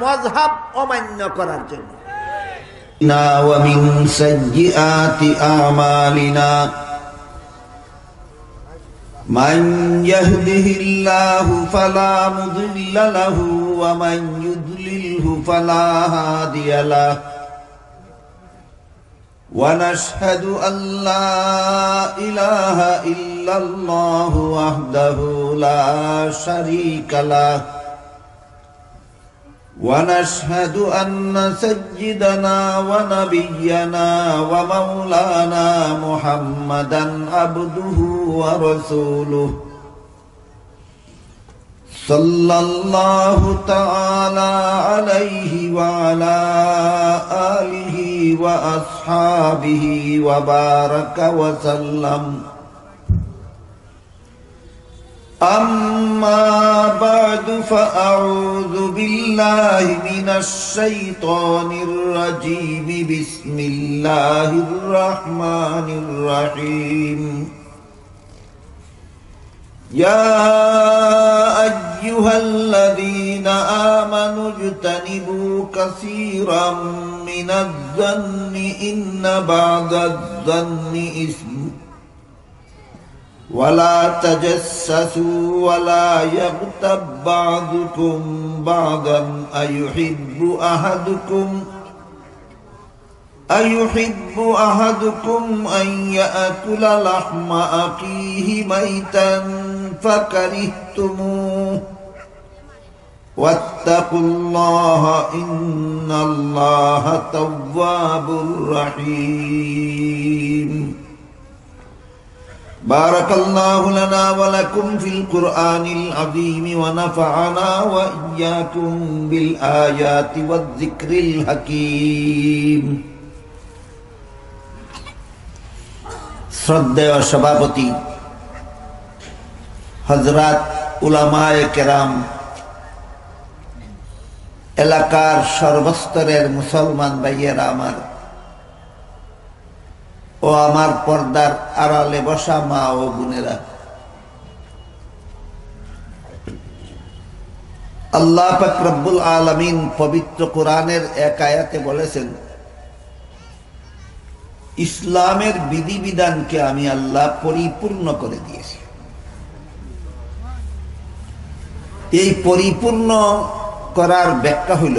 মযহাব অমান্য করার জন্য। ومن سيئات أعمالنا من يهده الله فلا مضل له ومن يضلله فلا هادي له ونشهد أن لا إله إلا الله وحده لا شريك له ونشهد أن سيدنا ونبينا ومولانا محمدا عبده ورسوله صلى الله تعالى عليه وعلى آله وأصحابه وبارك وسلم. أما بعد فأعوذ بالله من الشيطان الرجيم. بسم الله الرحمن الرحيم. يا أيها الذين آمنوا اجتنبوا كثيرا من الظن إن بعض الظن إثم ولا تجسسوا ولا يغتب بعضكم بعضا أيحب أحدكم أن يأكل لحم أخيه ميتا فكرهتموه واتقوا الله إن الله تواب رحيم. بارك الله لنا ولكم في القرآن العظيم ونفعنا وإياكم بالآيات والذكر الحكيم. শ্রদ্ধেয় সভাপতি হযরত উলামায়ে কেরাম, এলাকার সর্বস্তরের মুসলমান ভাইয়েরা আমার ও আমার পর্দার আড়ালে বসা মা ও বোনেরা, আল্লাহ পাক রব্বুল আলামিন পবিত্র কোরআনের এক আয়াতে বলেছেন, ইসলামের বিধিবিধানকে আমি আল্লাহ পরিপূর্ণ করে দিয়েছি। এই পরিপূর্ণ করার ব্যাখ্যা হইল,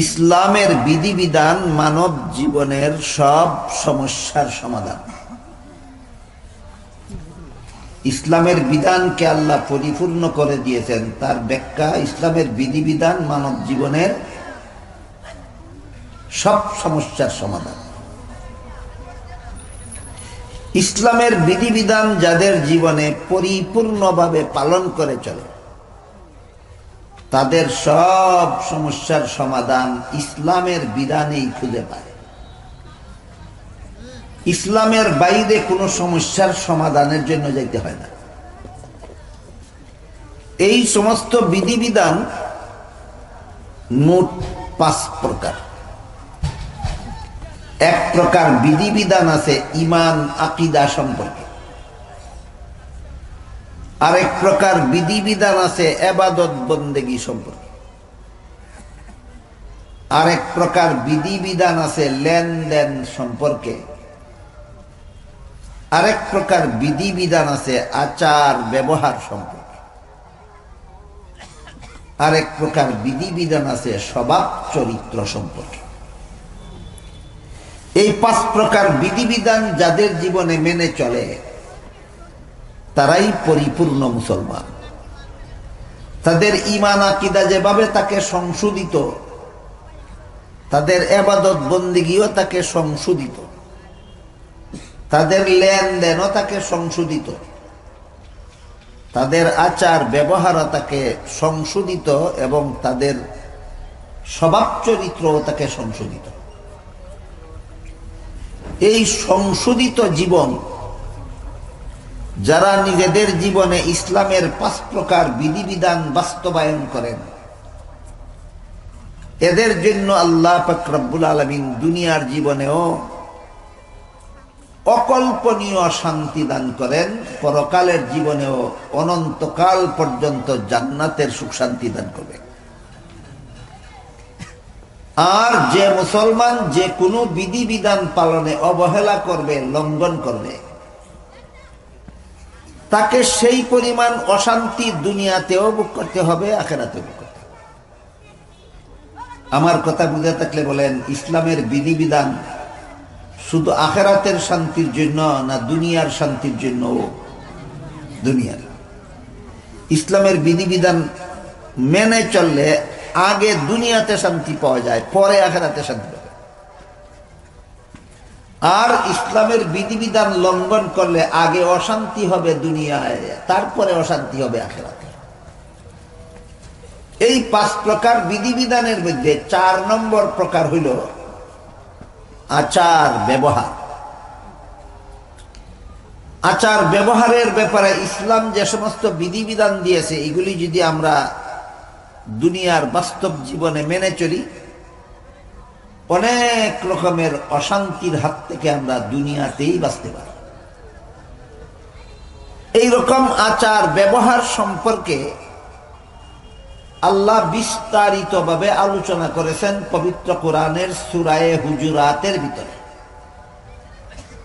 ইসলামের বিধিবিধান মানব জীবনের সব সমস্যার সমাধান। ইসলামের বিধানকে আল্লাহ পরিপূর্ণ করে দিয়েছেন, তার ব্যাখ্যা ইসলামের বিধিবিধান মানব জীবনের সব সমস্যার সমাধান। ইসলামের বিধিবিধান যাদের জীবনে পরিপূর্ণভাবে পালন করে চলে, তাদের সব সমস্যার সমাধান ইসলামের বিধানেই খুঁজে পায়। ইসলামের বাইরে কোনো সমস্যার সমাধানের জন্য যাইতে হয় না। এই সমস্ত বিধিবিধান মোট 5 প্রকার। এক প্রকার বিধিবিধান আছে ঈমান আকীদা সম্পর্কে, আরেক প্রকার বিধিবিধান আছে ইবাদত বন্দেগী সম্পর্কে, আরেক প্রকার বিধিবিধান আছে লেনদেন সম্পর্কে, আরেক প্রকার বিধিবিধান আছে আচার ব্যবহার সম্পর্কে, আরেক প্রকার বিধিবিধান আছে স্বভাব চরিত্র সম্পর্কে। এই 5 প্রকার বিধিবিধান যাদের জীবনে মেনে চলে, তারাই পরিপূর্ণ মুসলমান। তাদের ঈমান আকীদা যেভাবে তাকে সংশোধিত, তাদের ইবাদত বন্দেগীও তাকে সংশোধিত, তাদের লেনদেনও তাকে সংশোধিত, তাদের আচার ব্যবহারও তাকে সংশোধিত, এবং তাদের স্বভাব চরিত্রও তাকে সংশোধিত। এই সংশোধিত জীবন যারা নিজেদের জীবনে ইসলামের 5 প্রকার বিধিবিধান বাস্তবায়ন করেন, এদের জন্য আল্লাহ পাক রব্বুল আলামিন দুনিয়ার জীবনেও অকল্পনীয় শান্তি দান করেন, পরকালের জীবনেও অনন্তকাল পর্যন্ত জান্নাতের সুখ শান্তি দান করবেন। আর যে মুসলমান যে কোনো বিধিবিধান পালনে অবহেলা করবে, লঙ্ঘন করবে, তাকে সেই পরিমাণ অশান্তি দুনিয়াতেও ভোগ করতে হবে, আখিরাতেও ভোগ করতে হবে। আমার কথা বুঝে থাকলে বলেন, ইসলামের বিধিবিধান শুধু আখিরাতের শান্তির জন্য না দুনিয়ার শান্তির জন্য? দুনিয়ার। ইসলামের বিধিবিধান মেনে চললে আগে দুনিয়াতে শান্তি পাওয়া যায়, পরে আখিরাতে শান্তি পাবে। আর ইসলামের বিধিবিধান লঙ্ঘন করলে আগে অশান্তি হবে দুনিয়ায়, তারপরে অশান্তি হবে আখিরাতে। এই 5 প্রকার বিধিবিধানের মধ্যে 4 নম্বর প্রকার হইল আচার ব্যবহার। আচার ব্যবহারের ব্যাপারে ইসলাম যে সমস্ত বিধিবিধান দিয়েছে, এগুলি যদি আমরা দুনিয়ার বাস্তব জীবনে মেনে চলি, অনেক রকমের অশান্তির হাত থেকে আমরা দুনিয়াতেই বাঁচতে পারি। এইরকম আচার ব্যবহার সম্পর্কে আল্লাহ বিস্তারিতভাবে আলোচনা করেছেন পবিত্র কোরআনের সূরা হুজুরাতের ভিতরে।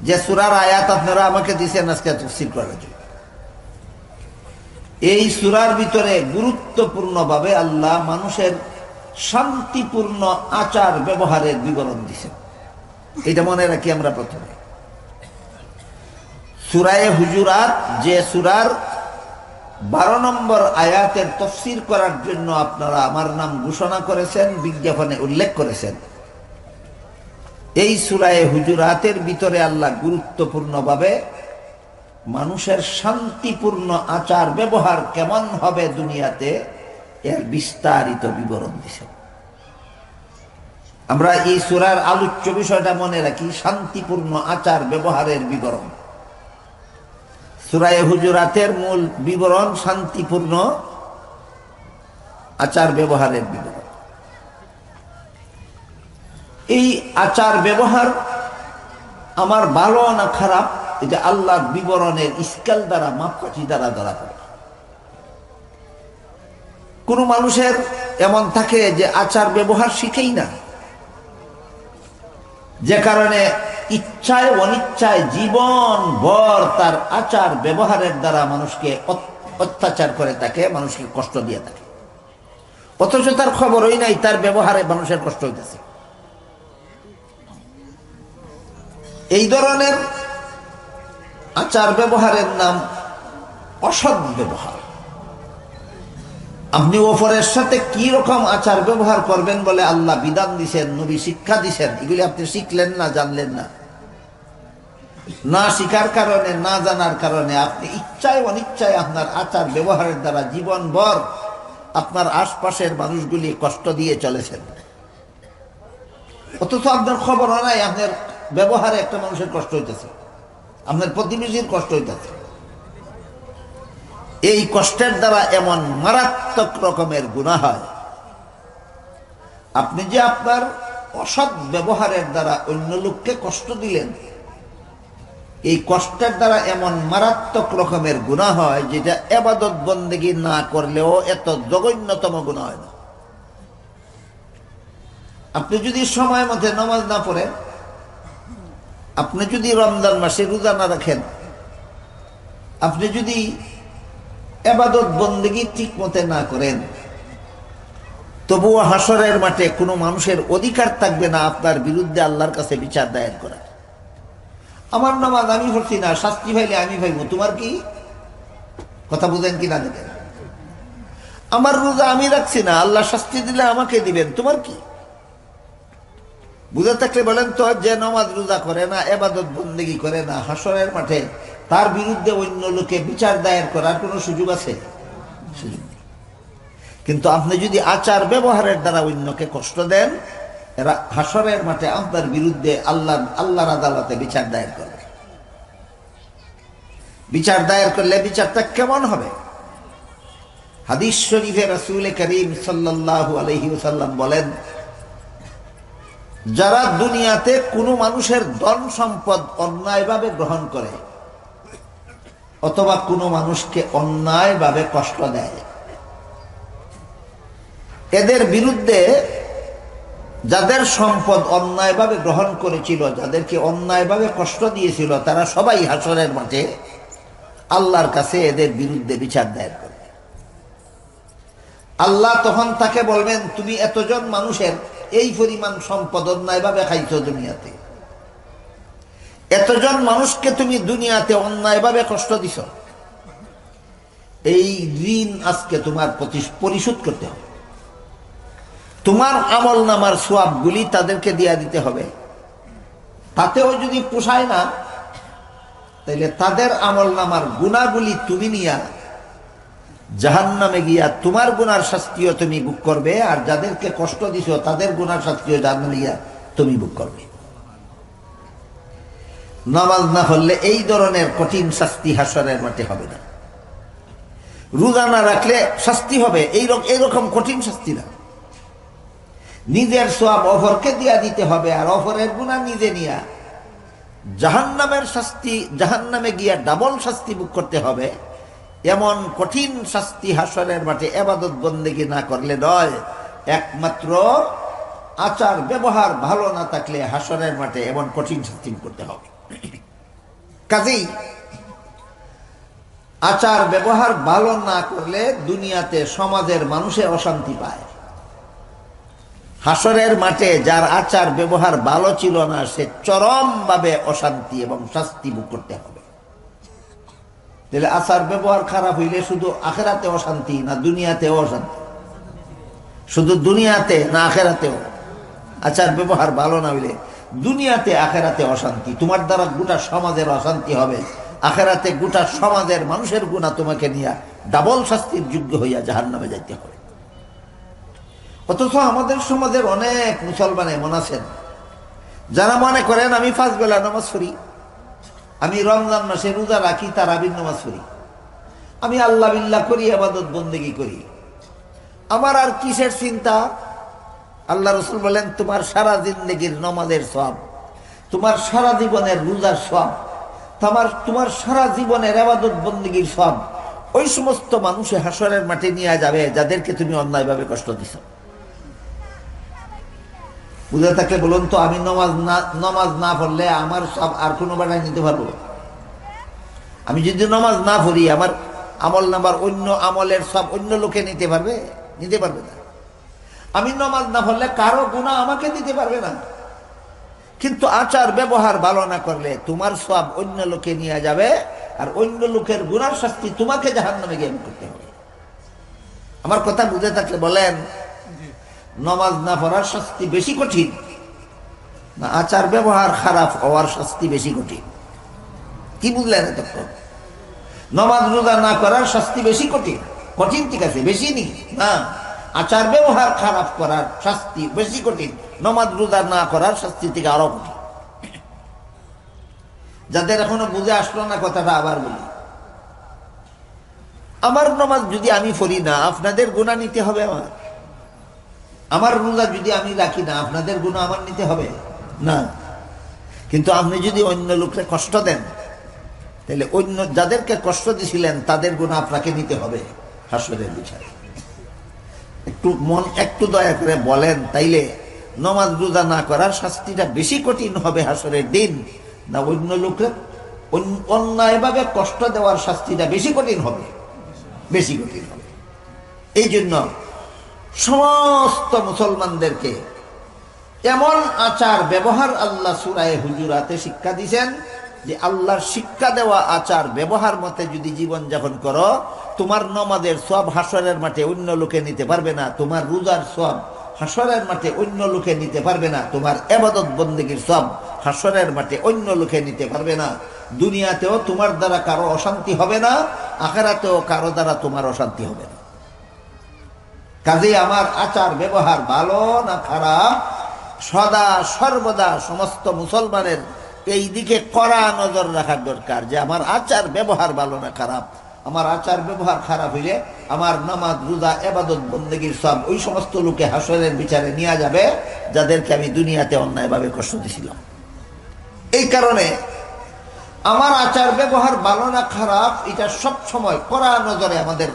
যে সূরার আয়াত আপনারা আমাকে দিয়েছেন আজকে তাফসীর করার জন্য, এই সূরার ভিতরে গুরুত্বপূর্ণভাবে আল্লাহ মানুষের শান্তিপূর্ণ আচার ব্যবহারের বিবরণ দিয়েছেন। এটা মনে রাখি আমরা প্রথমে। সূরা হুজুরাত, যে সূরার 12 নম্বর আয়াতের তাফসীর করার জন্য আপনারা আমার নাম ঘোষণা করেছেন, বিজ্ঞাপনে উল্লেখ করেছেন, এই সূরা হুজুরাতের ভিতরে আল্লাহ গুরুত্বপূর্ণভাবে মানুষের শান্তিপূর্ণ আচার ব্যবহার কেমন হবে দুনিয়াতে এর বিস্তারিত বিবরণ দিয়েছেন। আমরা এই সূরার আলোচ্য বিষয়টা মনে রাখি, শান্তিপূর্ণ আচার ব্যবহারের বিবরণ। সূরা হুজুরাতের মূল বিবরণ শান্তিপূর্ণ আচার ব্যবহারের বিবরণ। এই আচার ব্যবহার আমার ভালো না খারাপ, এটা আল্লাহর বিবরণের স্কেল দ্বারা, মাপকাঠি দ্বারা ধরা পড়ে। কোন মানুষের এমন থাকে যে আচার ব্যবহার শিখেই না, যে কারণে ইচ্ছায় অনিচ্ছায় জীবন ভর তার আচার ব্যবহারের দ্বারা মানুষকে অত্যাচার করে থাকে, মানুষকে কষ্ট দিয়ে থাকে, অথচ তার খবরই নাই তার ব্যবহারে মানুষের কষ্ট হইতেছে। এই ধরনের আচার ব্যবহারের নাম অসৎ ব্যবহার। আপনি অপরের সাথে কি রকম আচার ব্যবহার করবেন বলে আল্লাহ বিধান দিছেন, নবী শিক্ষা দিছেন, এগুলি আপনি শিখলেন না, জানলেন না। না শিখার কারণে, না জানার কারণে আপনি ইচ্ছায় অনিচ্ছায় আপনার আচার ব্যবহারের দ্বারা জীবনভর আপনার আশপাশের মানুষগুলি কষ্ট দিয়ে চলেছেন, অথচ আপনার খবর নাই আপনার ব্যবহারে একটা মানুষের কষ্ট হইতেছে, আপনার প্রতিবেশীর কষ্ট হইতেছে। এই কষ্টের দ্বারা এমন মারাত্মক রকমের গুনাহ হয়। আপনি যে আপনার অসৎ ব্যবহারের দ্বারা অন্য লোককে কষ্ট দিলেন, এই কষ্টের দ্বারা এমন মারাত্মক রকমের গুনাহ হয় যেটা ইবাদত বন্দেগী না করলেও এত জঘন্যতম গুনাহ হয় না। আপনি যদি সময় মতো নামাজ না পড়েন, আপনি যদি রমজান মাসে রোজা না রাখেন, আপনি যদি ইবাদত বন্দেগী ঠিক মতে না করেন, তবুও হাসরের মাঠে কোনো মানুষের অধিকার থাকবে না আপনার বিরুদ্ধে আল্লাহর কাছে বিচার দায়ের করা। আমার নামাজ আমি পড়ছি না, শাস্তি পাইলে আমি পাইব, তোমার কি? কথা বুঝেন কিনা দেখেন। আমার রোজা আমি রাখছি না, আল্লাহ শাস্তি দিলে আমাকে দিবেন, তোমার কি? বুঝে থাকলে বলেন তো, যে নামাজ রোজা করে না, ইবাদত বন্দেগী করে না, হাসরের মাঠে তার বিরুদ্ধে অন্য লোকে বিচার দায়ের করার কোনো সুযোগ আছে? সুযোগ নেই। কিন্তু আপনি যদি আচার ব্যবহারের দ্বারা অন্যকে কষ্ট দেন, এরা হাসরের মাঠে আপনার বিরুদ্ধে আল্লাহর আদালতে বিচার দায়ের করবে। বিচার দায়ের করলে বিচারটা কেমন হবে? হাদিস শরীফে রাসূল করিম সাল্লাল্লাহু আলাইহি ওয়াসাল্লাম বলেন, যারা দুনিয়াতে কোনো মানুষের ধন সম্পদ অন্যায়ভাবে গ্রহণ করে অথবা কোনো মানুষকে অন্যায়ভাবে কষ্ট দেয়, এদের বিরুদ্ধে যাদের সম্পদ অন্যায়ভাবে গ্রহণ করেছিল, যাদেরকে অন্যায়ভাবে কষ্ট দিয়েছিল, তারা সবাই হাসরের মাঠে আল্লাহর কাছে এদের বিরুদ্ধে বিচার দায়ের করবে। আল্লাহ তখন তাকে বলবেন, তুমি এতজন মানুষের এই পরিমাণ সম্পদ অন্যায়ভাবে খাইছো দুনিয়াতে, এতজন মানুষকে তুমি দুনিয়াতে অন্যায়ভাবে কষ্ট দিছ, এই ঋণ আজকে তোমার পরিশোধ করতে হবে। তোমার আমল নামার সোয়াবগুলি তাদেরকে দিয়া দিতে হবে। তাতেও যদি পোষায় না, তাইলে তাদের আমল নামার গুণাগুলি তুমি নিয়া জাহান্নামে গিয়া তোমার গুনার শাস্তিও তুমি ভোগ করবে, আর যাদেরকে কষ্ট দিছ তাদের গুনার শাস্তিও জাহান্নামে গিয়া তুমি ভোগ করবে। নামাজ না পড়লে এই ধরনের কঠিন শাস্তি হাসরের মাঠে হবে না। রোজা না রাখলে শাস্তি হবে এইরকম কঠিন শাস্তি না। নিজের সওয়াব অপরকে দিয়া দিতে হবে, আর অপরের গুনাহ নিজে নিয়া জাহান্নামের শাস্তি, জাহান্নামে গিয়া ডাবল শাস্তি ভোগ করতে হবে। এমন কঠিন শাস্তি হাসরের মাঠে ইবাদত বন্দেগী না করলে নয়। একমাত্র আচার ব্যবহার ভালো না থাকলে হাসরের মাঠে এমন কঠিন শাস্তি করতে হবে। কাজেই আচার ব্যবহার ভালো না করলে দুনিয়াতে সমাজের মানুষে অশান্তি পায়। হাসরের মাঠে যার আচার ব্যবহার ভালো ছিল না, সে চরমভাবে অশান্তি এবং শাস্তি ভোগ করতে হবে। তাহলে আচার ব্যবহার খারাপ হইলে শুধু আখেরাতে অশান্তি না দুনিয়াতেও অশান্তি? শুধু দুনিয়াতে না আখেরাতেও? আচার ব্যবহার ভালো না হইলে দুনিয়াতে আখেরাতে অশান্তি, তোমার দ্বারা গোটা সমাজের অশান্তি হবে। আখেরাতে গোটা সমাজের মানুষের গুনাহ তোমাকে নিয়ে ডাবল শাস্তির যোগ্য হইয়া জাহান্নামে যাইতে হবে। অথচ আমাদের সমাজের অনেক মুসলমান এমন আছেন যারা মনে করেন আমি 5 বেলা নামাজ পড়ি, আমি রমজান মাসে রোজা রাখি, তারাবির নামাজ পড়ি, আমি আল্লাহ বিল্লাহ করি, ইবাদত বন্দেগী করি, আমার আর কিসের চিন্তা? আল্লাহ রাসূল বলেন, তোমার সারা জিন্দেগীর নামাজের সওয়াব, তোমার সারা জীবনের রোজার সওয়াব, তোমার সারা জীবনের ইবাদত বন্দেগীর সওয়াব ওই সমস্ত মানুষে হাসরের মাঠে নিয়ে যাবে যাদেরকে তুমি অন্যায়ভাবে কষ্ট দিছো। বুঝে থাকলে বলুন তো, আমি নামাজ না পড়লে আমার সব আর কোনো বাড়ায় নিতে পারবো? আমি যদি নামাজ না পড়ি, আমার আমল নামার অন্য আমলের সব অন্য লোকে নিতে পারবে? নিতে পারবে না। আমি নামাজ না পড়লে কারো গুনাহ আমাকে দিতে পারবে না। কিন্তু আচার ব্যবহার ভালো না করলে তোমার সব অন্য লোকে নিয়ে যাবে, আর অন্য লোকের গুনার শাস্তি তোমাকে জাহান্নামে গিয়ে করতে হবে। আমার কথা বুঝে থাকলে বলেন, নামাজ না পড়ার শাস্তি বেশি কঠিন না আচার ব্যবহার খারাপ হওয়ার শাস্তি বেশি কঠিন? কি বুঝলেন তখন? নামাজ রোজা না করার শাস্তি বেশি কঠিন? কঠিন ঠিক আছে, বেশি নি না, আচার ব্যবহার খারাপ করার শাস্তি বেশি কঠিন। নামাজ রোজা না করার শাস্তি থেকে আরো কঠিন। যাদের এখনো বুঝে আসলো না কথাটা আবার বলি, আমার নামাজ যদি আমি পড়ি না, আপনাদের গুনাহ নিতে হবে আমার। আমার রোজা যদি আমি রাখি না, আপনাদের গুনাহ আমার নিতে হবে না। কিন্তু আপনি যদি অন্য লোককে কষ্ট দেন, তাহলে অন্য যাদেরকে কষ্ট দিছিলেন তাদের গুনাহ আপনাকে নিতে হবে হাসরের বিচারে। একটু দয়া করে বলেন, তাইলে নামাজ রোজা না করার শাস্তিটা বেশি কঠিন হবে হাসরের দিন, না অন্য লোকের অন্যায়ভাবে কষ্ট দেওয়ার শাস্তিটা বেশি কঠিন হবে? বেশি কঠিন হবে। এই জন্য সমস্ত মুসলমানদেরকে এমন আচার ব্যবহার আল্লাহ সূরা হুজুরাতে শিক্ষা দিয়েছেন যে আল্লাহর শিক্ষা দেওয়া আচার ব্যবহার মতে যদি জীবন যাপন করো, তোমার নামাজের সওয়াব হাসরের মাঠে অন্য লোকে নিতে পারবে না, তোমার রোজার সওয়াব হাসরের মাঠে অন্য লোকে নিতে পারবে না, তোমার ইবাদত বন্দেগীর সওয়াব হাসরের মাঠে অন্য লোকে নিতে পারবে না। দুনিয়াতেও তোমার দ্বারা কারো অশান্তি হবে না, আখিরাতেও কারো দ্বারা তোমার অশান্তি হবে না। কাজেই আমার আচার ব্যবহার ভালো না খারাপ, সদা সর্বদা সমস্ত মুসলমানের এই দিকে কড়া নজর রাখার দরকার যে আমার আচার ব্যবহার ভালো না খারাপ। আমার আচার ব্যবহার খারাপ হইলে আমার নামাজ রোজা ইবাদত বন্দেগীর সব ওই সমস্ত লোকে হাসরের বিচারে নিয়ে যাবে যাদেরকে আমি দুনিয়াতে অন্যায়ভাবে কষ্ট দিয়েছিলাম। এই কারণে আমার আচার ব্যবহার ভালো না খারাপ, এটা সব সময় কড়া নজরে আমাদের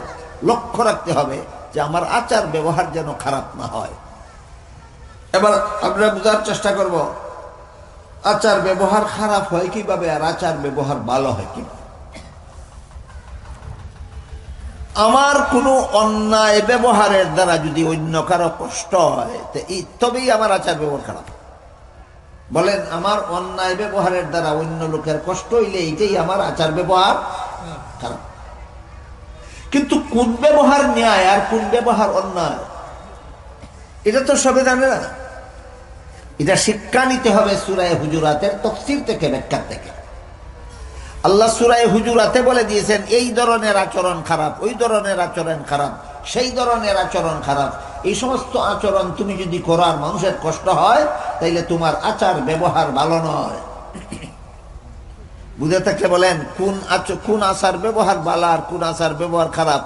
লক্ষ্য রাখতে হবে যে আমার আচার ব্যবহার যেন খারাপ না হয়। এবার আমরা বোঝার চেষ্টা করব আচার ব্যবহার খারাপ হয় কিভাবে আর আচার ব্যবহার ভালো হয় কিভাবে। আমার কোনো অন্যায় ব্যবহারের দ্বারা যদি অন্য কারো কষ্ট হয় তবেই আমার আচার ব্যবহার খারাপ। বলেন, আমার অন্যায় ব্যবহারের দ্বারা অন্য লোকের কষ্ট হইলে এইটাই আমার আচার ব্যবহার খারাপ। কিন্তু কোন ব্যবহার ন্যায় আর কোন ব্যবহার অন্যায় এটা তো সবে জানে না। এটা শিক্ষা নিতে হবে সূরা হুজুরাতের তাফসীর থেকে, ব্যাখ্যা থেকে। আল্লাহ সূরা হুজুরাতে বলে দিয়েছেন এই ধরনের আচরণ খারাপ, ওই ধরনের আচরণ খারাপ, সেই ধরনের আচরণ খারাপ। এই সমস্ত আচরণ তুমি যদি করো আর মানুষের কষ্ট হয় তাইলে তোমার আচার ব্যবহার ভালো নয়। বুঝে থাকলে বলেন কোন আচার ব্যবহার ভালো আর কোন আচার ব্যবহার খারাপ।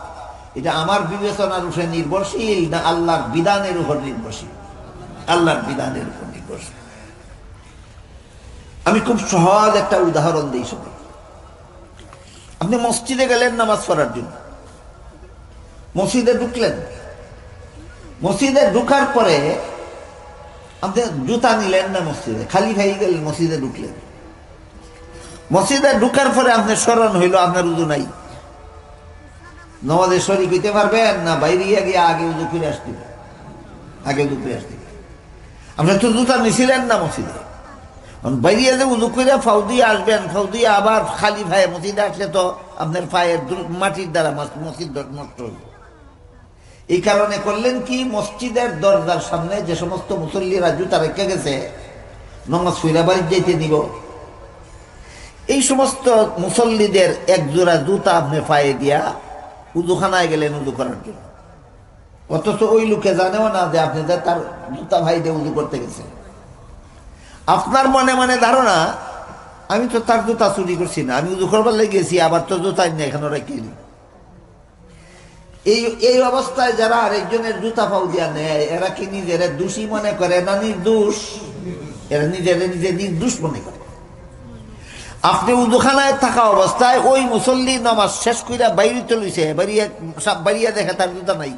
এটা আমার বিবেচনার উপরে নির্ভরশীল না আল্লাহর বিধানের উপর নির্ভরশীল? আল্লাহর বিধানের উপর নির্ভরশীল। আমি খুব সহজ একটা উদাহরণ দিই সবাই। আপনি মসজিদে গেলেন নামাজ পড়ার জন্য, মসজিদে ঢুকলেন, মসজিদে ঢুকার পরে আপনি জুতা নিলেন না, মসজিদে খালি খাই গেলেন, মসজিদে ঢুকলেন। মসজিদে ঢুকার পরে আপনার স্মরণ হইল আপনার উযু নাই, নামাজে শরীক হইতে পারবেন না? বাইরে গিয়ে আগে উযু করে আসতে হবে, আগে উযু করে আসতে হবে। আপনার তো জুতা নিছিলেন না মসজিদে, বাইরে যে উযু করে ফাউ দিয়ে আসবেন, ফাউ দিয়ে আবার খালি ভাইয়ে মসজিদে আসলে তো আপনার পায়ের মাটির দ্বারা মসজিদ নষ্ট হইল। এই কারণে করলেন কি, মসজিদের দরজার সামনে যে সমস্ত মুসল্লিরা জুতা রেখে গেছে নামাজ পড়া বাড়ি যাইতে নিব, এই সমস্ত মুসল্লিদের এক জোড়া জুতা আপনি পায়ে দিয়া উযুখানায় গেলেন উযু করার জন্য, অথচ ওই লোকে জানেও না যে আপনি তার জুতা ভাই দিয়ে উযু করতে গেছেন। আপনার মনে মনে ধারণা আমি তো তার জুতা চুরি করছি না, আমি উযু করবার লেগেছি, আবার তো জুতাই না এখানে রেখে। এই অবস্থায় যারা আরেকজনের জুতা পাও দিয়া নেয় এরা কি নিজের দোষী মনে করে না নির্দোষ? এরা নিজের নির্দোষ মনে করে। আপনি উযুখানায় থাকা অবস্থায় ওই মুসল্লি নামাজ শেষ কইরা বাইরে চলেছে, বাড়িয়া দেখে তার জুতা নাই,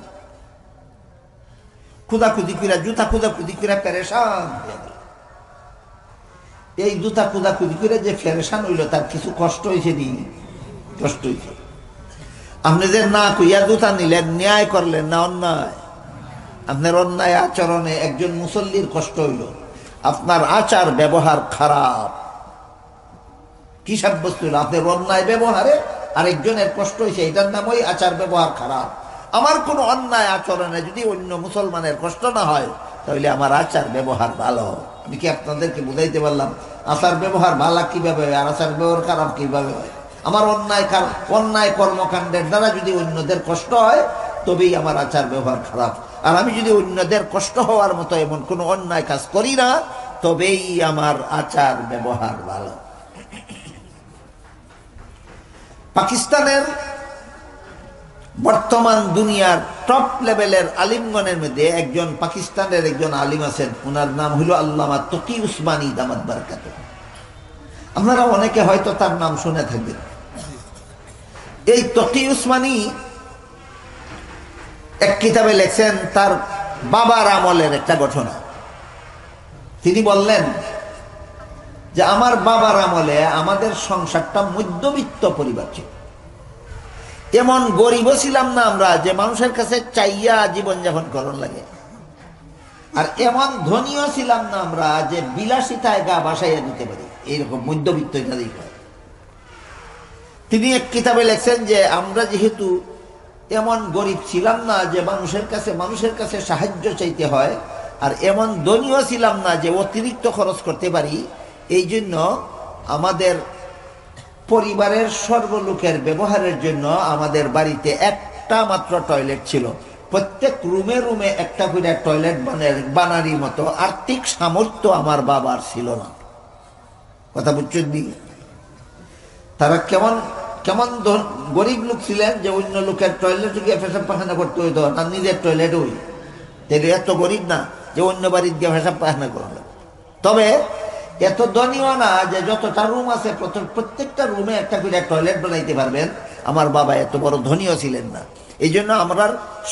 খুদাখুদি কইরা জুতা খুদাখুদি কইরা পেরেশান হয়ে গেল। এই জুতা খুদাখুদি করে যে পেরেশান হইল তার কিছু কষ্ট হয়েছে নি? কষ্ট হয়েছে। আপনি যে না কইয়া জুতা নিলেন, ন্যায় করলেন না অন্যায়? আপনার অন্যায় আচরণে একজন মুসল্লির কষ্ট হইল, আপনার আচার ব্যবহার খারাপ। কি সাব্যস্ত হইল? আপনার অন্যায় ব্যবহারে আরেকজনের কষ্ট হয়েছে, এটার নাম ওই আচার ব্যবহার খারাপ। আমার কোনো অন্যায় আচরণে যদি অন্য মুসলমানের কষ্ট না হয় তাহলে আমার আচার ব্যবহার ভালো। আমি কি আপনাদেরকে বুঝাইতে পারলাম আচার ব্যবহার ভালো কিভাবে হয় আর আচার ব্যবহার খারাপ কিভাবে হয়? আমার অন্যায় কর্মকাণ্ডের দ্বারা যদি অন্যদের কষ্ট হয় তবেই আমার আচার ব্যবহার খারাপ। আর আমি যদি অন্যদের কষ্ট হওয়ার মতো এমন কোনো অন্যায় কাজ করি না তবেই আমার আচার ব্যবহার ভালো। পাকিস্তানের বর্তমান দুনিয়ার টপ লেভেলের আলিমগণের মধ্যে একজন পাকিস্তানের একজন আলিম আছেন, ওনার নাম হইল আল্লামা তকি উসমানী দামাত বারকাতুহু। আপনারা অনেকে হয়তো তার নাম শুনে থাকবেন। এই তকি উসমানী এক কিতাবে লেখছেন তার বাবার আমলের একটা ঘটনা। তিনি বললেন যে আমার বাবার আমলে আমাদের সংসারটা মধ্যবিত্ত পরিবার ছিল। এমন গরিবও ছিলাম না আমরা যে মানুষের কাছে চাইয়া জীবনযাপন করার লাগে, আর এমন ধনীও ছিলাম না আমরা যে বিলাসিতায় গা বাসাইয়া দিতে পারি, এইরকম মধ্যবিত্ত ইত্যাদি। তিনি এক কিতাবে লেখছেন যে আমরা যেহেতু এমন গরিব ছিলাম না যে মানুষের কাছে সাহায্য চাইতে হয়, আর এমন ধনীও ছিলাম না যে অতিরিক্ত খরচ করতে পারি, এই জন্য আমাদের পরিবারের সর্বলোকের ব্যবহারের জন্য আমাদের বাড়িতে একটা মাত্র টয়লেট ছিল। প্রত্যেক রুমে রুমে একটা করে টয়লেট বানারই মতো আর্থিক সামর্থ্য আমার বাবার ছিল না। কথা বুঝছেন নি? তারা কেমন কেমন গরিব লোক ছিলেন যে অন্য লোকের টয়লেটে গিয়ে পেশাব পায়খানা করতে হইতো না, নিজের টয়লেট হই। তাহলে এত গরিব না যে অন্য বাড়ির গিয়ে পেশাব পায়খানা করলো। তবে এত ধনীও না যে যতটা রুম আছে প্রত্যেকটা রুমে একটা করে টয়লেট বানাইতে পারবেন। আমার বাবা এত বড় ধনীও ছিলেন না, এই জন্য আমরা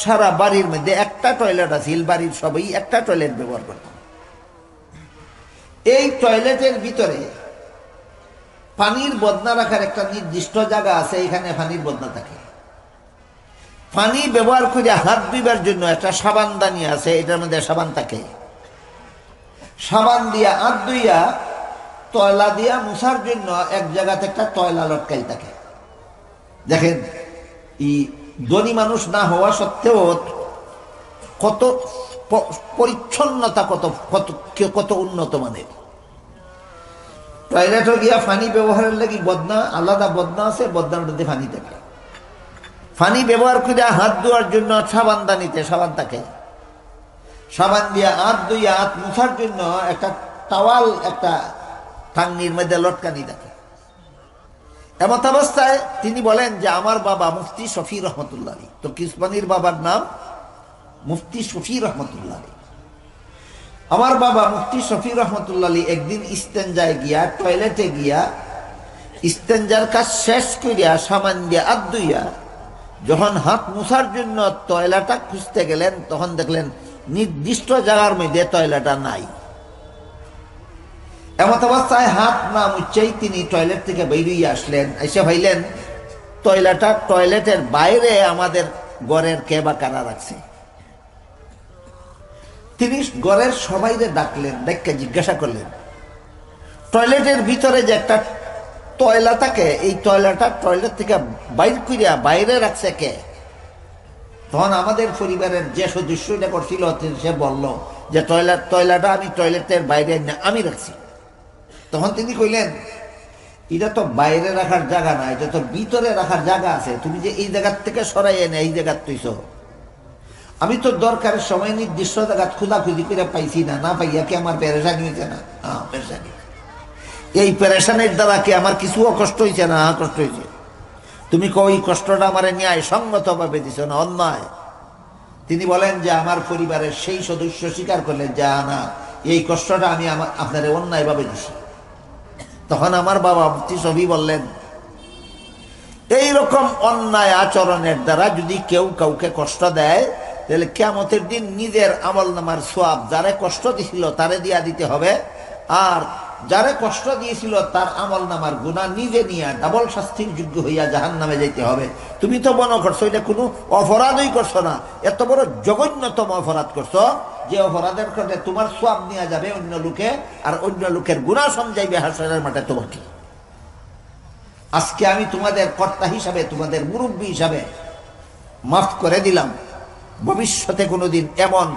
সারা বাড়ির মধ্যে একটা টয়লেট আছে, বাড়ির সবাই একটা টয়লেট ব্যবহার করতাম। এই টয়লেটের ভিতরে পানির বদনা রাখার একটা নির্দিষ্ট জায়গা আছে, এখানে পানির বদনা থাকে। পানি ব্যবহার করে হাত ধুইবার জন্য একটা সাবানদানি আছে, এটার মধ্যে সাবান থাকে। সাবান দিয়া হাত ধুইয়া তয়লা দিয়া মুছার জন্য এক জায়গাতে একটা তয়লা লটকাই থাকে। দেখেন, এই ধনী মানুষ না হওয়া সত্ত্বেও কত পরিচ্ছন্নতা, কত কত কত উন্নত মানের। টয়লেটে গিয়া পানি ব্যবহারের লাগি বদনা, আলাদা বদনা আছে, বদনার মধ্যে পানি থাকে। পানি ব্যবহার করে হাত ধোয়ার জন্য সাবানদানিতে সাবান থাকে। সাবান দিয়া হাত ধুইয়া হাত মুছার জন্য একটা টাওয়াল, একটা টাঙ্গির মধ্যে লটকানি থাকে। এমত অবস্থায় তিনি বলেন যে আমার বাবা মুফতি শফি রহমতুল্লাহ আলী, তো কিসমানির বাবার নাম মুফতি শফি রহমতুল্লাহ আলী। আমার বাবা মুফতি শফি রহমতুল্লাহ আলী একদিন ইস্তেঞ্জায় গিয়া, টয়লেটে গিয়া ইস্তেঞ্জার কাজ শেষ করিয়া সামান দিয়া হাত ধুইয়া যখন হাত মুছার জন্য টয়লেটটা খুঁজতে গেলেন, তখন দেখলেন নির্দিষ্ট জায়গার মধ্যে টয়লেটটা নাই। এমত অবস্থায় হাত না মুছেই তিনি টয়লেট থেকে বেরিয়ে আসলেন। এসে ভাইলেন টয়লেটের বাইরে আমাদের ঘরের কে বা কারা রাখছে। তিনি ঘরের সবাইকে ডাকলেন, ডেকে জিজ্ঞাসা করলেন টয়লেটের ভিতরে যে একটা টয়লা থাকে, এই টয়লাটা টয়লেট থেকে বাইর করিয়া বাইরে রাখছে কে? তখন আমাদের পরিবারের যে সদস্য এটা করছিল সে বলল যে টয়লাটা আমি টয়লেটের বাইরে আমি রাখছি। তখন তিনি কইলেন এটা তো বাইরে রাখার জায়গা না, এটা তো ভিতরে রাখার জায়গা আছে, তুমি যে এই জায়গার থেকে সরাই এনে এই জায়গার তুইছ। আমি তো দরকারের সময় নির্দিষ্ট জায়গা খোঁজাখুঁজি করে পাইছি না, না পাইয়া কি আমার পেরেশানি হয়েছে না? হ্যাঁ, পেরেশানি। এই পেরেশানির দ্বারা কি আমার কিছুও কষ্ট হয়েছে না? কষ্ট হয়েছে। তুমি কই কষ্টটা আমার ন্যায় সঙ্গত ভাবে দিছ না অন্যায়? তিনি বলেন যে আমার পরিবারের সেই সদস্য স্বীকার করলেন যে না, এই কষ্টটা আমি আপনার অন্যায় ভাবে দিছি। তখন আমার বাবা মুফতি শফি বললেন এইরকম অন্যায় আচরণের দ্বারা যদি কেউ কাউকে কষ্ট দেয়, তাহলে কিয়ামতের দিন নিজের আমলনামার সওয়াব যারে কষ্ট দিছিল তারে দিয়া দিতে হবে, আর যারে কষ্ট দিয়েছিল তার আমলনামার গুনাহ নিজে নিয়ে ডাবল শাস্তির যোগ্য হইয়া জাহান্নামে যাইতে হবে। তুমি তো মনে করছো এটা কোনো অপরাধই করছো না, এত বড় জঘন্যতম অপরাধ করছো যে অপরাধের কারণে তোমার সওয়াব নিয়ে যাবে অন্য লোকে, আর অন্য লোকের গুনাহ সমঝাইবে হাসরের মাঠে তোমাকে। আজকে আমি তোমাদের কর্তা হিসাবে, তোমাদের মুরব্বী হিসাবে মাফ করে দিলাম। ভবিষ্যতে কোনোদিন এমন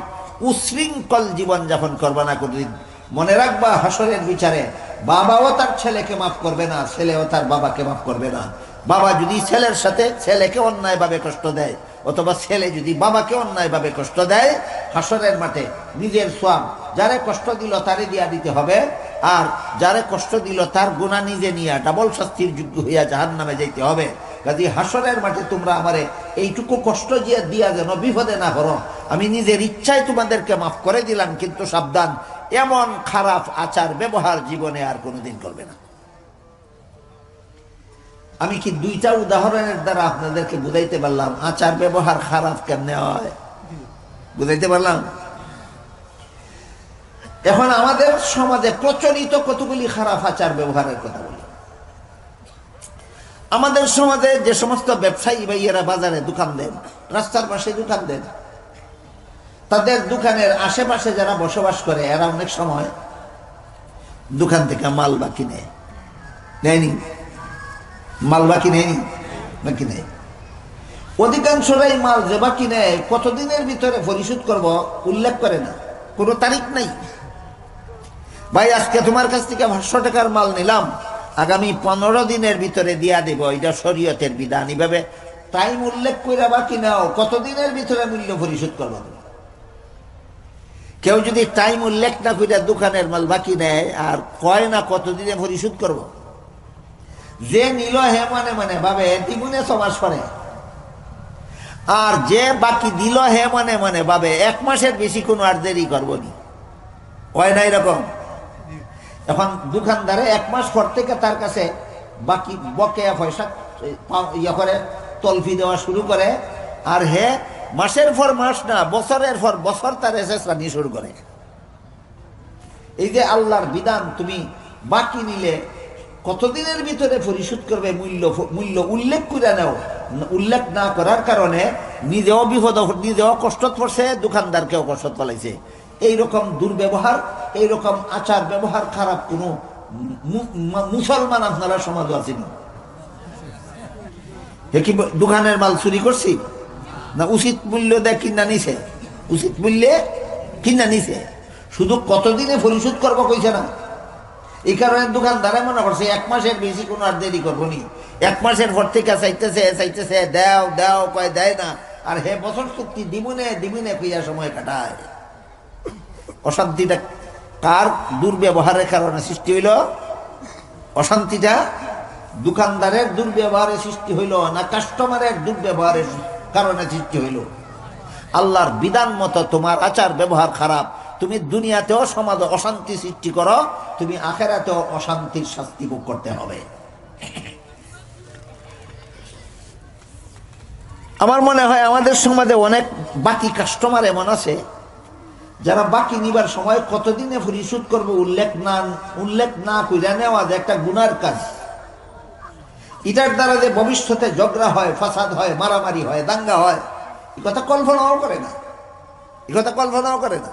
উশৃঙ্খল জীবন যাপন করবা না কোনোদিন। মনে রাখবা হাসরের বিচারে বাবাও তার ছেলেকে মাফ করবে না, ছেলেও তার বাবাকে মাফ করবে না। বাবা যদি ছেলের সাথে ছেলেকে অন্যায়ভাবে কষ্ট দেয়, অথবা ছেলে যদি বাবাকে অন্যায়ভাবে কষ্ট দেয়, হাসরের মাঠে নিজের সওয়াব যারে কষ্ট দিল তারে দিয়া দিতে হবে, আর যারে কষ্ট দিল তার গুনাহ নিজে নিয়ে ডাবল শাস্তির যোগ্য হইয়া জাহান্নামে যাইতে হবে। কাজে হাসরের মাঠে তোমরা আমারে এইটুকু কষ্ট দিয়া যেন বিপদে না করো। আমি নিজের ইচ্ছায় তোমাদেরকে মাফ করে দিলাম, কিন্তু সাবধান, এমন খারাপ আচার ব্যবহার জীবনে আর কোনোদিন করবে না। আমি কি দুইটা উদাহরণের দ্বারা আপনাদেরকে বুঝাইতে পারলাম আচার ব্যবহার খারাপ কেমনে হয়? বুঝাইতে পারলাম? এখন আমাদের সমাজে প্রচলিত কতগুলি খারাপ আচার ব্যবহারের কথা বলি। আমাদের সমাজে যে সমস্ত ব্যবসায়ী ভাইয়েরা বাজারে দোকান দেন, রাস্তার পাশে দোকান দেন, তাদের দোকানের আশেপাশে যারা বসবাস করে এরা অনেক সময় দোকান থেকে মাল বাকি নেয়নি, মাল বাকি নেয়নি, বাকি নেই। অধিকাংশরাই মাল যে বাকি নেয় কতদিনের ভিতরে পরিশোধ করব উল্লেখ করে না, কোনো তারিখ নাই। ভাই আজকে তোমার কাছ থেকে 500 টাকার মাল নিলাম, আগামী 15 দিনের ভিতরে দিয়া দেব, এটা শরীয়তের বিধান। এইভাবে টাইম উল্লেখ করে বাকি নাও, কতদিনের ভিতরে মূল্য পরিশোধ করবো। কেউ যদি টাইম উল্লেখ না করে দোকানের মাল বাকি নেয় আর কয় না কতদিনে পরিশোধ করব, যে নিল হে মানে মানে ভাবে দ্বিগুণে 6 মাস পরে, আর যে বাকি দিল হে মানে মানে ভাবে 1 মাসের বেশি কোনো আর দেরি করবো নি, কয় না এরকম। এখন দোকানদারে 1 মাস পর থেকে তার কাছে বাকি বকেয়া পয়সা ইয়ে করে তলফি দেওয়া শুরু করে, আর হে মাসের পর মাস না বছরের পর বছর তার এসেসরানি শুরু করে। এই যে আল্লাহর বিধান তুমি বাকি নিলে কতদিনের ভিতরে পরিশোধ করবে, মূল্য উল্লেখ করে নাও, উল্লেখ না করার কারণে নিজেও বিপদ, নিজেও কষ্ট পড়ছে, দোকানদারকেও কষ্ট পালাইছে। এইরকম দুর্ব্যবহার, এইরকম আচার ব্যবহার খারাপ কোনো মুসলমান আপনারা সমাজ আছেন? কি দোকানের মাল চুরি করছি না উচিত মূল্য দেয় কিনা নিছে? উচিত মূল্যে কিনা নিছে, শুধু কতদিনে পরিশোধ করবো কইছে না। এই কারণে দোকানদারে মনে করছে 1 মাসের বেশি কোনো আর দেরি করবো নি। 1 মাসের পর থেকে চাইতেছে দেও দেও কয় দেয় না, আর হে বছর চুক্তি দিবনে কইয়া সময় কাটায়। অশান্তিটা কার দুর্ব্যবহারের কারণে সৃষ্টি হইল? অশান্তিটা দোকানদারের দুর্ব্যবহারের সৃষ্টি হইল না কাস্টমারের দুর্ব্যবহারের কারণে সৃষ্টি হইল? আল্লাহর বিধান মতো তোমার আচার ব্যবহার খারাপ, তুমি দুনিয়াতেও সমাজে অশান্তি সৃষ্টি করো, তুমি আখেরাতেও অশান্তির শাস্তি ভোগ করতে হবে। আমার মনে হয় আমাদের সমাজে অনেক বাকি কাস্টমার এমন আছে যারা বাকি নিবার সময় কতদিনে পরিশোধ করবো উল্লেখ না কইরা নেওয়া যে একটা গুনার কাজ। এটার দ্বারা যে ভবিষ্যতে ঝগড়া হয়, ফাসাদ হয়, মারামারি হয়, দাঙ্গা হয়, এই কথা কল্পনাও করে না, এই কথা কল্পনাও করে না।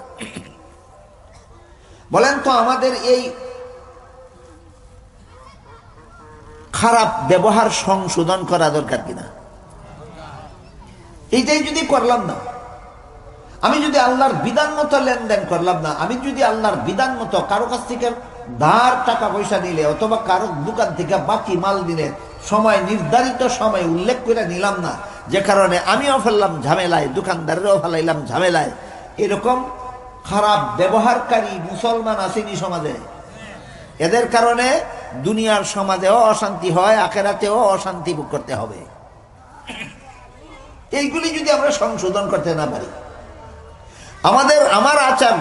বলেন তো আমাদের এই খারাপ ব্যবহার সংশোধন করা দরকার কিনা? এইটাই যদি করলাম না, আমি যদি আল্লাহর বিধান মতো লেনদেন করলাম না, আমি যদি আল্লাহর বিধান মতো কারো কাছ থেকে ধার টাকা পয়সা নিলে অথবা কারো দোকান থেকে বাকি মাল দিলে সময়, নির্ধারিত সময় উল্লেখ করে নিলাম না, যে কারণে আমিও ফেললাম ঝামেলায়, দোকানদারেরও ফেলাইলাম ঝামেলায়, এরকম খারাপ ব্যবহারকারী মুসলমান আসেনি সমাজে। এদের কারণে দুনিয়ার সমাজেও অশান্তি হয়, আখেরাতেও অশান্তি ভোগ করতে হবে। এইগুলি যদি আমরা সংশোধন করতে না পারি, আমার আচার,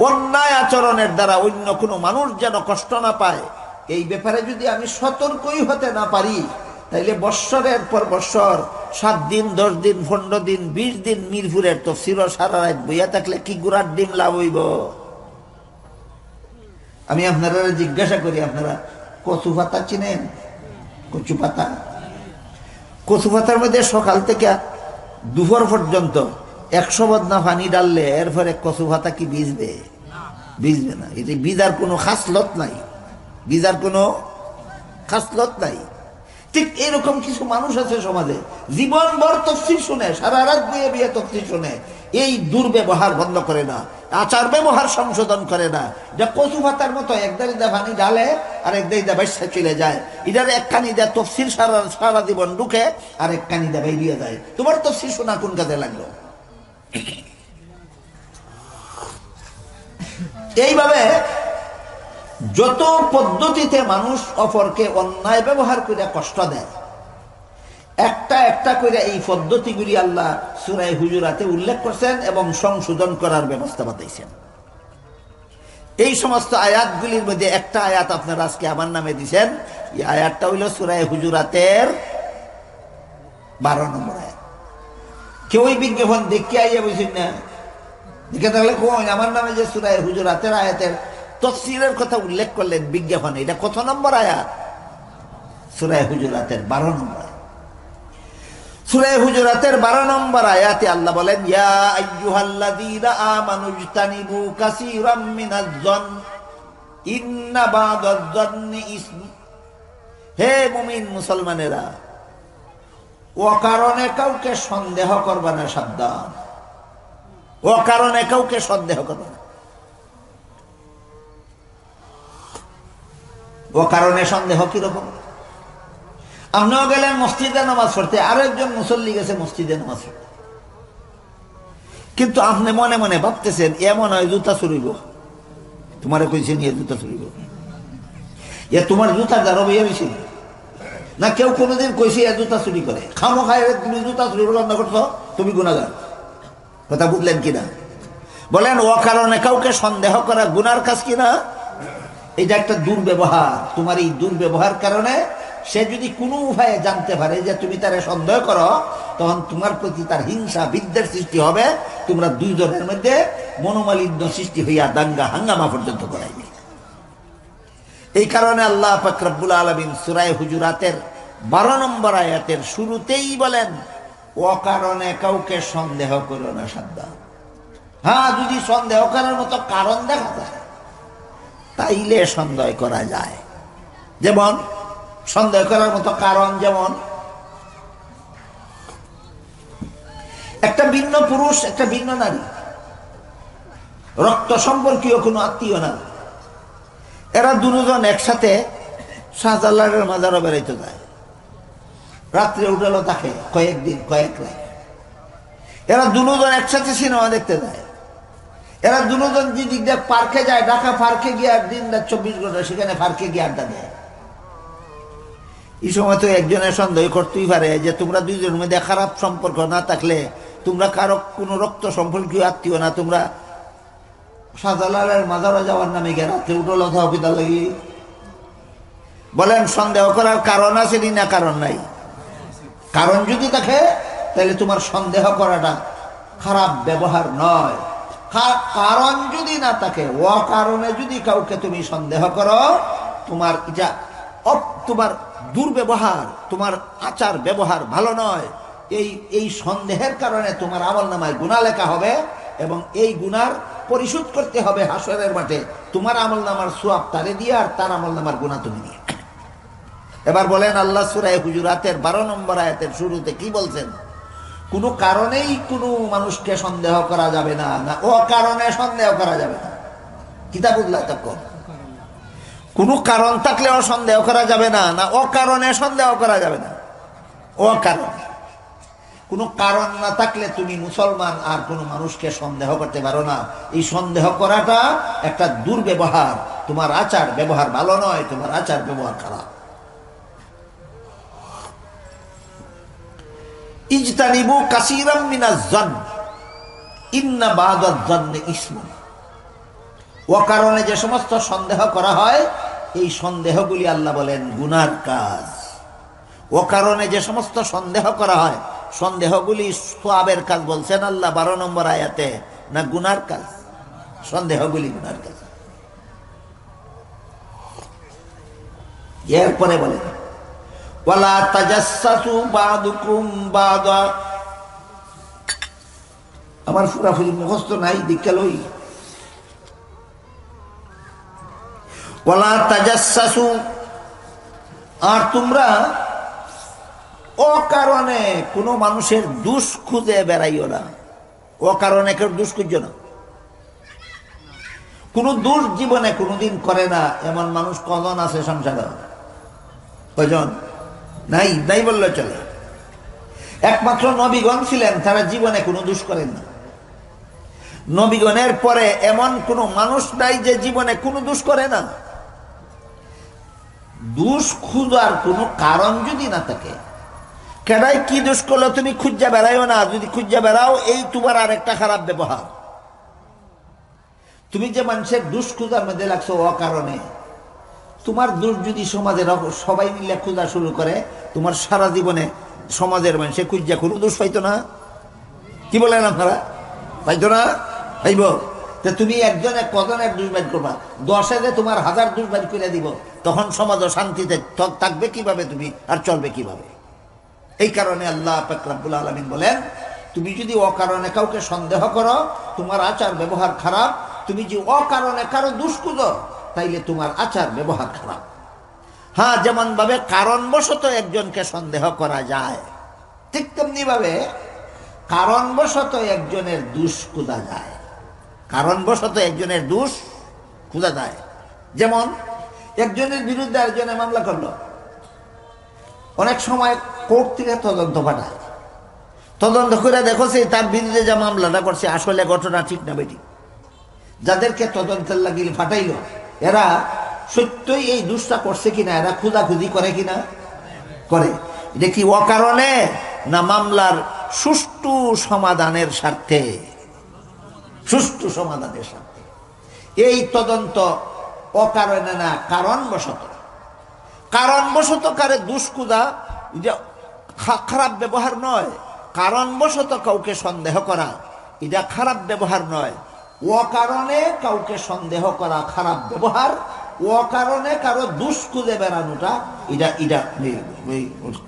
অন্যায় আচরণের দ্বারা অন্য কোনো মানুষ যেন কষ্ট না পায়, এই ব্যাপারে যদি আমি সতর্কই হতে না পারি, তাইলে বৎসরের পর বৎসর 7 দিন, 10 দিন, 15 দিন, 20 দিন মিরপুরের তাফসীর সারা রাত বইয়া থাকলে কি গুড়ার ডিম লাভ হইব? আমি আপনারা জিজ্ঞাসা করি, আপনারা কচু পাতা চিনেন? কচু পাতা, কচু পাতার মধ্যে সকাল থেকে দুপুর পর্যন্ত 100 বদনা পানি ডাললে এরপরে কচু পাতা কি ভিজবে? ভিজবে না। এটি ভিজার কোনো খাসলত নাই, ভিজার কোনো খাসলত নাই। ঠিক এরকম কিছু মানুষ আছে সমাজে, জীবনভর তাফসীর শুনে, সারা রাত বিয়ে তাফসীর শুনে, এই দুর্ব্যবহার বন্ধ করে না, আচার ব্যবহার সংশোধন করে না। যা কচু পাতার মতো একদারিদা পানি ডালে আর একদারিদা বাইসা চলে যায়, এটার এক কানি দেয় তাফসীর সারা জীবন ঢুকে, আর এক কানি দেয় বাইরিয়ে যায়। তোমার তাফসীর শোনা কোন কাজে লাগলো? এইভাবে যত পদ্ধতিতে মানুষ অপরকে অন্যায় ব্যবহার করে কষ্ট দেয়, একটা একটা করে এই পদ্ধতিগুলি আল্লাহ সূরা হুজুরাতে উল্লেখ করছেন এবং সংশোধন করার ব্যবস্থা বাতাইছেন। এই সমস্ত আয়াতগুলির মধ্যে একটা আয়াত আপনারা আজকে আমার নামে দিয়েছেন, এই আয়াতটা হইল সূরা হুজুরাতের 12 নম্বর আয়াত। কেউই বিজ্ঞাপন দেখে আইয়া বুঝছেন না, দেখে থাকলে কোন আমার নামে যে সূরা হুজুরাতের আয়াতের তাফসীরের কথা উল্লেখ করলেন বিজ্ঞাপনে, এটা কত নম্বর আয়াত? সূরা হুজুরাতের 12 নম্বর। সূরা হুজুরাতের 12 নম্বর আয়াতে আল্লাহ বলেন, ইয়া আইয়ুহাল্লাযীনা আমানু ইজতানিবু কাসীরাম মিনাজ-যন ইন্না বা'দাজ-যন্নি ইসম। হে মুমিন মুসলমানেরা, অকারণে কাউকে সন্দেহ করবে না, সাবধান। অকারণে কাউকে সন্দেহ করবে না। অকারণে সন্দেহ কিরকম? আপনিও গেলেন মসজিদে নামাজ পড়তে, আরো একজন মুসল্লি গেছে মসজিদে নামাজ পড়তে, কিন্তু আপনি মনে মনে ভাবতেছেন এমন হয় জুতা চুরিব। তোমারে কইছেন এ জুতা চুরিব, এ তোমার জুতা যারো বইয়া বেশি না? কেউ কোনোদিন কইছে এ জুতা চুরি করে? খামো খায় তুমি জুতা চুরি বন্ধ করছো, তুমি গুনাহগার। কথা বুঝলেন কিনা? বলেন অকারণে কাউকে সন্দেহ করা গুনার কাজ কিনা? এটা একটা দুর্ব্যবহার। তোমার এই দুর্ব্যবহার কারণে সে যদি কোনো উপায়ে জানতে পারে যে তুমি তারে সন্দেহ করো, তখন তোমার প্রতি তার হিংসা বিদ্বেষ সৃষ্টি হবে, তোমরা দুইজনের মধ্যে মনোমালিন্য সৃষ্টি হইয়া দাঙ্গা হাঙ্গামা পর্যন্ত করাইবে। এই কারণে আল্লাহ পাক রব্বুল আলামিন সূরা হুজুরাতের 12 নম্বর আয়াতের শুরুতেই বলেন, অকারণে কাউকে সন্দেহ করো না, সাবধান। হ্যাঁ, যদি সন্দেহ করার মতো কারণ দেখা যায় তাইলে সন্দেহ করা যায়। যেমন সন্দেহ করার মতো কারণ, যেমন একটা ভিন্ন পুরুষ, একটা ভিন্ন নারী, রক্ত সম্পর্কীয় কোনো আত্মীয় না, এরা দুজন একসাথে শাহজালালের মাজারও বেড়াইতে যায়, রাত্রে উঠালো তাকে কয়েকদিন কয়েক রাত। এরা দুজন একসাথে সিনেমা দেখতে যায়, এরা দুজন যেদিক দিয়ে পার্কে যায়, ঢাকা পার্কে গিয়ে দিন রাত 24 ঘন্টা সেখানে পার্কে গিয়ে আড্ডা দেয়। এই সময় তো একজনের সন্দেহ করতেই পারে যে তোমরা দুইজনের মধ্যে খারাপ সম্পর্ক না থাকলে, তোমরা কারো কোনো রক্ত সম্পর্কীয় আত্মীয় না, তোমরা শাহজালালের মাজারে যাওয়ার নামে গিয়ে রাত্রে উঠল হপিতার লাগি। বলেন সন্দেহ করার কারণ আছে না? কারণ নাই। কারণ যদি থাকে তাহলে তোমার সন্দেহ করাটা খারাপ ব্যবহার নয়। কারণ যদি না থাকে, অকারণে যদি কাউকে তুমি সন্দেহ করো, তোমার এটা তোমার দুর্ব্যবহার, তোমার আচার ব্যবহার ভালো নয়। এই সন্দেহের কারণে তোমার আমলনামায় গুনাহ লেখা হবে এবং এই গুনার পরিশোধ করতে হবে হাসরের মাঠে। তোমার আমলনামার সওয়াব তারে দিয়ে আর তার আমলনামার গুনাহ তুমি নিয়ে। এবার বলেন আল্লাহ সূরা হুজুরাতের 12 নম্বর আয়াতের শুরুতে কি বলছেন? কোনো কারণেই কোনো মানুষকে সন্দেহ করা যাবে না, না অকারণে সন্দেহ করা যাবে না। কিতাবুল্লাহ তখন কোনো কারণ থাকলেও সন্দেহ করা যাবে না, না অকারণে সন্দেহ করা যাবে না। অকারণে কোনো কারণ না থাকলে তুমি মুসলমান আর কোনো মানুষকে সন্দেহ করতে পারো না। এই সন্দেহ করাটা একটা দুর্ব্যবহার, তোমার আচার ব্যবহার ভালো নয়, তোমার আচার ব্যবহার খারাপ। ইজতানিবু কাসীরাম মিনাজ যন ইন্না বা'দাজ যন্নি ইসমুন। অকারণে যে সমস্ত সন্দেহ করা হয়, এই সন্দেহগুলি আল্লাহ বলেন গুনার কাজ। অকারণে যে সমস্ত সন্দেহ করা হয়, সন্দেহগুলি সওয়াবের কাজ বলছেন আল্লাহ 12 নম্বর আয়াতে, না গুনার কাজ? সন্দেহগুলি গুনার কাজ। এরপরে বলেন ওয়ালা তাজাসসু বা'দুকুম বা'দা। আমার পুরাপুরি মুখস্থ নাই, দীক্ষা লই। ওয়ালা তাজাসসু, আর তোমরা অকারণে কোনো মানুষের দোষ খুঁজে বেড়াইও না। অকারণে কেউ দোষ খুঁজো না। কোনো দোষ জীবনে কোনোদিন করে না এমন মানুষ কজন আছে সংসারে? কজন? নাই, নাই বললে চলে। একমাত্র নবীগণ ছিলেন, তারা জীবনে কোনো দোষ করেন না। নবীগণের পরে এমন কোনো মানুষ নাই যে জীবনে কোনো দোষ করে না। দোষ খুঁজার কোনো কারণ যদি না থাকে, কেডাই কি দোষ করলো তুমি খুঁজা বেড়াইও না। যদি খুঁজা বেড়াও, এই তোমার আর একটা খারাপ ব্যবহার। তুমি যে মানুষের দোষ খুঁজার মধ্যে লাগছো অকারণে, তোমার দোষ যদি সমাজের সবাই মিলে খোঁজা শুরু করে, তোমার সারা জীবনে সমাজের মানুষে খুঁজা কোনো দোষ পাইতো না। কি বলেন আপনারা? পাইতো না? পাইব। তুমি একজনে কজনের দোষ বাইর করবা, 10 তোমার 1000 দোষ বাইর করে দিব, তখন সমাজ শান্তিতে থাকবে কিভাবে তুমি, আর চলবে কিভাবে? এই কারণে আল্লাহ পাক রব্বুল আলামিন বলেন, তুমি যদি অকারণে কাউকে সন্দেহ করো, তোমার আচার ব্যবহার খারাপ। তুমি যে অকারণে কারো দোষ খুঁজো, তাইলে তোমার আচার ব্যবহার খারাপ। হ্যাঁ, যেমন ভাবে কারণবশত একজনকে সন্দেহ করা যায়, ঠিক তেমনি ভাবে কারণবশত একজনের দোষ খোঁজা যায়। কারণবশত একজনের দোষ খোঁজা যায়। যেমন একজনের বিরুদ্ধে আরেকজনে মামলা করলো, অনেক সময় কোর্ট থেকে তদন্ত পাঠায়। তদন্ত করে দেখছে তার বিরুদ্ধে যে মামলাটা করছে আসলে ঘটনা ঠিক না বেঠিক। যাদেরকে তদন্তের লাগিয়ে ফাটাইল, এরা সত্যই এই দোষটা করছে কিনা, এরা খুঁজাখুঁজি করে কিনা? করে। এটা কি অকারণে, না মামলার সুষ্ঠু সমাধানের স্বার্থে? সুষ্ঠু সমাধানের স্বার্থে। এই তদন্ত অকারণে না, কারণবশত। কারণবশত কারে দুষ্কুদা এটা খারাপ ব্যবহার নয়, কারণবশত কাউকে সন্দেহ করা এটা খারাপ ব্যবহার নয়, অকারণে কাউকে সন্দেহ করা খারাপ ব্যবহার, অকারণে কারো দুষ্কুদে বেড়ানোটা এটা এটা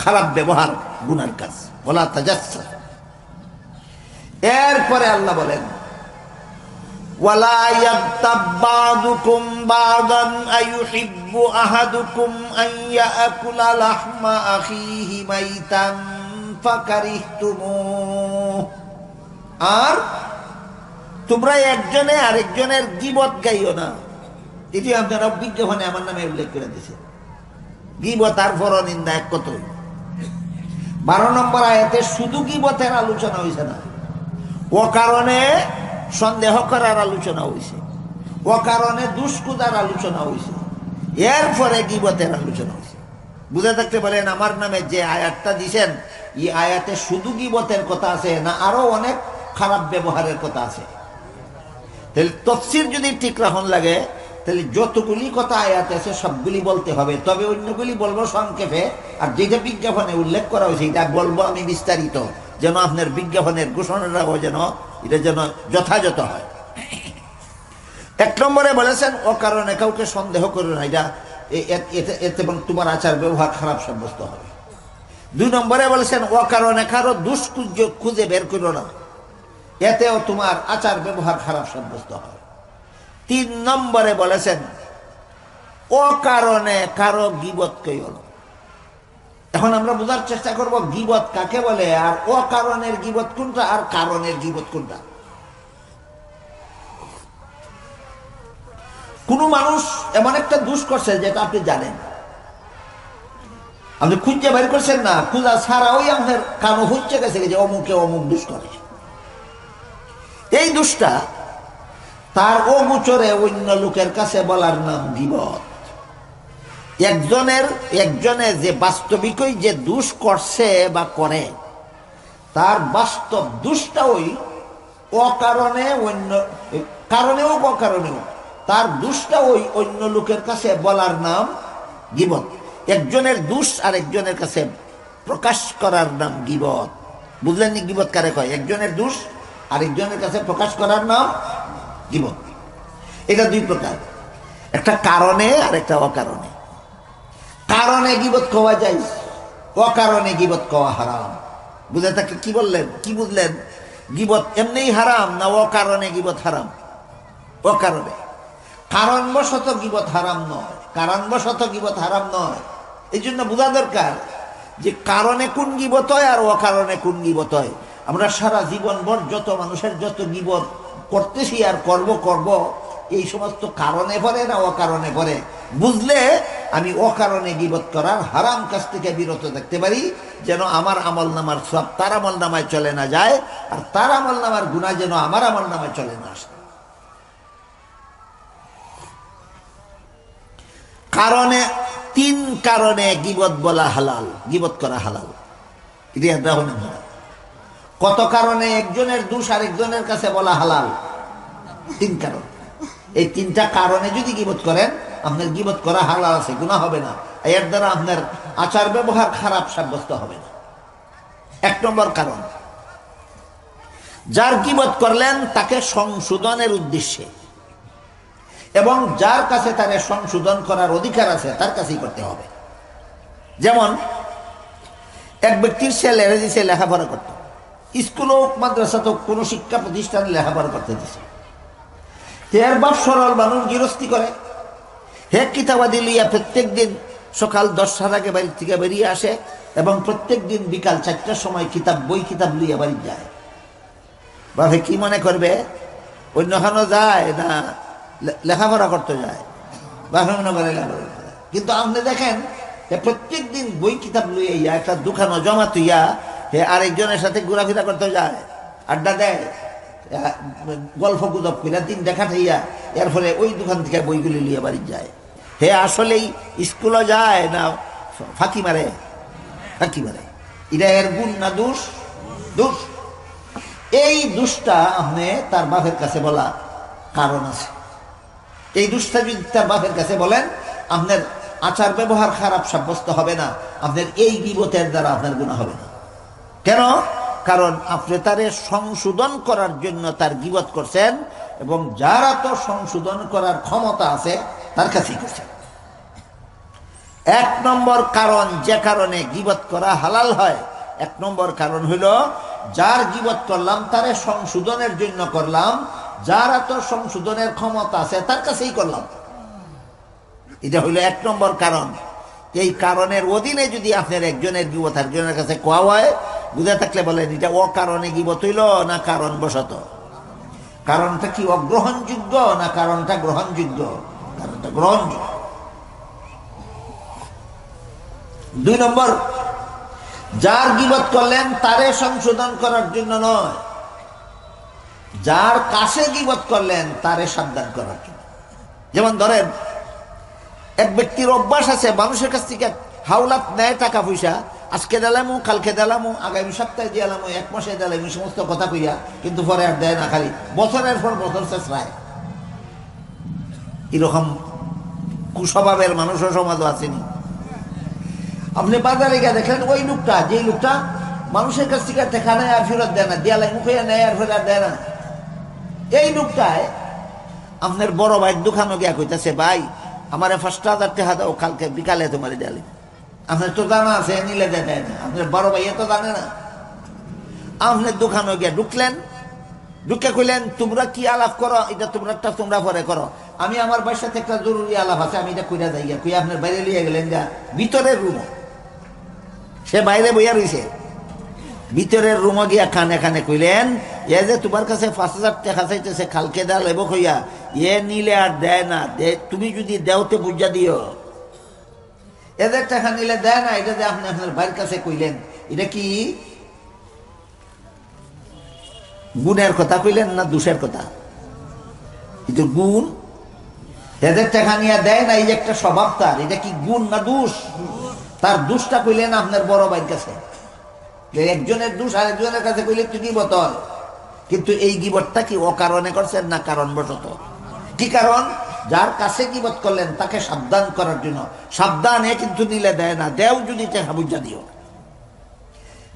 খারাপ ব্যবহার, গুনার কাজ, বলা তাজাচ্ছা। এরপরে আল্লাহ বলেন ওয়ালা ইয়াগতাব বা'দুকুম বা'দান আইয়ুহিব্বু আহাদুকুম আন ইয়াকুলা লাহমা আখিহি মাইতান ফাকারিহতুমুহ। আর তোমরা একজনে আরেকজনের গীবত গাইও না। এটি আপনারা বিজ্ঞাপনে আমার নামে উল্লেখ করে দিয়েছে। গীবত আর পরনিন্দা এক কথাই। 12 নম্বর আয়াতে শুধু গীবতের আলোচনা হয়েছে না, অকারণে সন্দেহ করার আলোচনা হয়েছে, অকারণে দুষ্কুদার আলোচনা হয়েছে, এরপরে গীবতের আলোচনা হয়েছে। বুঝে থাকতে পারেন আমার নামে যে আয়াতটা দিছেন এই আয়াতে শুধু গীবতের কথা আছে না আরো অনেক খারাপ ব্যবহারের কথা আছে। তাহলে তাফসীর যদি ঠিক রাখুন লাগে তাহলে যতগুলি কথা আয়াতে আছে সবগুলি বলতে হবে, তবে অন্যগুলি বলবো সংক্ষেপে, আর যেটা বিজ্ঞাপনে উল্লেখ করা হয়েছে এটা বলবো আমি বিস্তারিত, যেন আপনার বিজ্ঞাপনের ঘোষণাটাও যেন এটা যেন যথাযথ হয়। 1 নম্বরে বলেছেন অকারণে কাউকে সন্দেহ করো না, এটা এতে তোমার আচার ব্যবহার খারাপ সাব্যস্ত হবে। 2 নম্বরে বলেছেন অকারণে কারো খুঁজে বের করো না, এতেও তোমার আচার ব্যবহার খারাপ সাব্যস্ত হয়। 3 নম্বরে বলেছেন অকারণে কারো গীবত কইও না। এখন আমরা বোঝার চেষ্টা করব গীবত কাকে বলে, আর অকারণের গীবত কোনটা আর কারণের গীবত কোনটা। কোন মানুষ এমন একটা দোষ করছে যেটা আপনি জানেন, আপনি খুঁজে বের করছেন না, খুঁজা ছাড়া ওই আমাদের কানো হচ্ছে গেছে যে অমুকে অমুক দোষ করে। এই দোষটা তার অগোচরে অন্য লোকের কাছে বলার নাম গীবত। একজনে যে বাস্তবিকই যে দোষ করছে বা করে তার বাস্তব দোষটা ওই অকারণে অন্য কারণেও অকারণেও তার দোষটা ওই অন্য লোকের কাছে বলার নাম গীবত। একজনের দোষ আর একজনের কাছে প্রকাশ করার নাম গীবত। বুঝলেন নি গীবত কারে কয়? একজনের দোষ আরেকজনের কাছে প্রকাশ করার নাম গীবত। এটা 2 প্রকার, একটা কারণে আর একটা অকারণে। কারণে গীবত খাওয়া যায়, অকারণে গীবত খাওয়া হারাম। বুঝে থাকলে কি বললেন, কি বুঝলেন? গীবত এমনিই হারাম না অকারণে গীবত হারাম? অকারণে। কারণবশত গীবত হারাম নয়, কারণবশত গীবত হারাম নয়। এই জন্য বোঝা দরকার যে কারণে কোন গীবত হয় আর অকারণে কোন গীবত হয়। আমরা সারা জীবনভর যত মানুষের যত গীবত করতেছি আর করব এই সমস্ত কারণে পড়ে না অকারণে পড়ে। বুঝলে আমি অকারণে গীবত করার হারাম কাজ থেকে বিরত থাকতে পারি, যেন আমার আমল নামার সব তার আমল নামায় চলে না যায়, আর তার আমল নামার গুনাহ যেন আমার আমল নামায় চলে না আসে। কারণে 3 কারণে গীবত বলা হালাল, গীবত করা হালাল। কত কারণে একজনের দোষ আরেকজনের কাছে বলা হালাল? 3 কারণ। এই 3টা কারণে যদি গীবত করেন আপনার গীবত করা হালাল আছে, গুনাহ হবে না, এর দ্বারা আপনার আচার ব্যবহার খারাপ সাব্যস্ত হবে না। 1 নম্বর কারণ, যার গীবত করলেন তাকে সংশোধনের উদ্দেশ্যে এবং যার কাছে তার সংশোধন করার অধিকার আছে তার কাছেই করতে হবে। যেমন এক ব্যক্তির ছেলে লেখাপড়া করত, স্কুল হোক মাদ্রাসা হোক কোনো শিক্ষা প্রতিষ্ঠানে লেখাপড়া করতে দিছে। এর বাপ সরল মানুষ, গৃহস্থী করে। হে কিতাবাদি লইয়া প্রত্যেক দিন সকাল 10টার আগে বাড়ির থেকে বেরিয়ে আসে এবং প্রত্যেক দিন বিকাল 4টার সময় বই কিতাব লইয়া বাড়ি যায়। বাপে কি মনে করবে? অন্যখানে যায় না লেখাপড়া করতে যায়, বাপে মনে করে লেখাপড়া। কিন্তু আপনি দেখেন প্রত্যেক দিন বই কিতাব লইয়া একটা দোকানে জমা তুইয়া হে আরেকজনের সাথে ঘোরাফেরা করতে যায়, আড্ডা দেয়, গল্প গুজব করে 3টা খাটাইয়া এরপরে ওই দোকান থেকে বইগুলি লিয়ে বাড়ি যায়। হে আসলেই স্কুলে যায় না ফাঁকি মারে? ফাঁকি মারে। এটা এর গুণ না দোষ? দোষ। এই দোষটা আপনি তার বাপের কাছে বলা কারণ আছে। এই দোষটা যদি তার বাপের কাছে বলেন আপনার আচার ব্যবহার খারাপ সাব্যস্ত হবে না, আপনার এই গীবতের দ্বারা আপনার গুনাহ হবে না। কেন? কারণ আপনি তারে সংশোধন করার জন্য তার গীবত করছেন, এবং যারা তো সংশোধন করার ক্ষমতা আছে তার কাছেই করছেন। এক নম্বর কারণ, যে কারণে গীবত করা হালাল হয়, এক নম্বর কারণ হইল যার গীবত করলাম তারে সংশোধনের জন্য করলাম, যারা তো সংশোধনের ক্ষমতা আছে তার কাছেই করলাম। এটা হইল এক নম্বর কারণ। এই কারণের অধীনে যদি আপনার একজনের গীবত আরেকজনের কাছে কোয়া হয়, বুঝে থাকলে বলেন এটা অকারণে গীবত হইল না কারণ বশত। কারণটা কি অগ্রহণযোগ্য না কারণটা গ্রহণযোগ্য? কারণটা গ্রহণযোগ্য। 2 নম্বর, যার গীবত করলেন তারে সংশোধন করার জন্য নয়, যার কাছে গীবত করলেন তারে সাবধান করার জন্য। যেমন ধরেন এক ব্যক্তির অভ্যাস আছে মানুষের কাছ থেকে হাওলাত নেয় টাকা পয়সা, আজকে দিলামু, কালকে দিলামু, আগামী সপ্তাহে দিলামু, 1 মাসে দিলাম, এই সমস্ত কথা কইয়া, কিন্তু পরে আর দেয় না, খালি বছরের পর বছর শেষরায়। এরকম কুস্বভাবের মানুষও সমাজও আসেনি। আপনি বাজারে গিয়ে দেখলেন ওই লোকটা, যেই লোকটা মানুষের কাছ থেকে দেখা নেয় আর ফেরত দেয় না, দেয়ালাই মুখে নেয় আর ফেরত দেয় না, এই লোকটায় আপনার বড় ভাইয়ের দোকানে গিয়া কইতাছে, ভাই আমার 5,000 টাকা দাও, কালকে বিকালে তোমার দেয়ালে। আপনার তো জানা আছে নিলে দেয় না, আপনার বড় ভাই তো জানে না। আপনার দোকানে গিয়া ঢুকলেন, ঢুকে কইলেন তোমরা কি আলাপ করো, এটা তোমরাটা তোমরা পরে করো, আমি আমার বাসার সাথে একটা জরুরি আলাপ আছে, আমি এটা কইরা যাই। কইয়া আপনার বাইরে লিয়ে গেলেন যা ভিতরের রুম, সে বাইরে বইয়া রইছে, ভিতরের রুমে গিয়া কানে কানে কইলেন, এ যে তোমার কাছে 5,000 টাকা চাইতেছে, কালকে দেওয়া লেব কইয়া, এ নিলে আর দেয় না, তুমি যদি দেওতে বুঝা দিও। এদের টাকা নিলে দেয় না, এটা যে আপনি আপনার ভাইয়ের কাছে কইলেন, এটা কি গুণের কথা কইলেন না দোষের কথা? এটা গুণ। এদের টাকা নিয়ে দেয় না, এই যে একটা স্বভাব তার, এটা কি গুণ না দোষ? তার দোষটা কইলেন আপনার বড় ভাইয়ের কাছে। একজনের দোষ আরেকজনের কাছে কইলে তুই গীবত হয়, কিন্তু এই গীবতটা কি অকারণে করছেন না কারণবশত? কি কারণ? যার কাছে গীবত করলেন তাকে সাবধান করার জন্য, সাবধানে কিন্তু নিলে দেয় না, দেও যদি টাকা বুঝা দিও।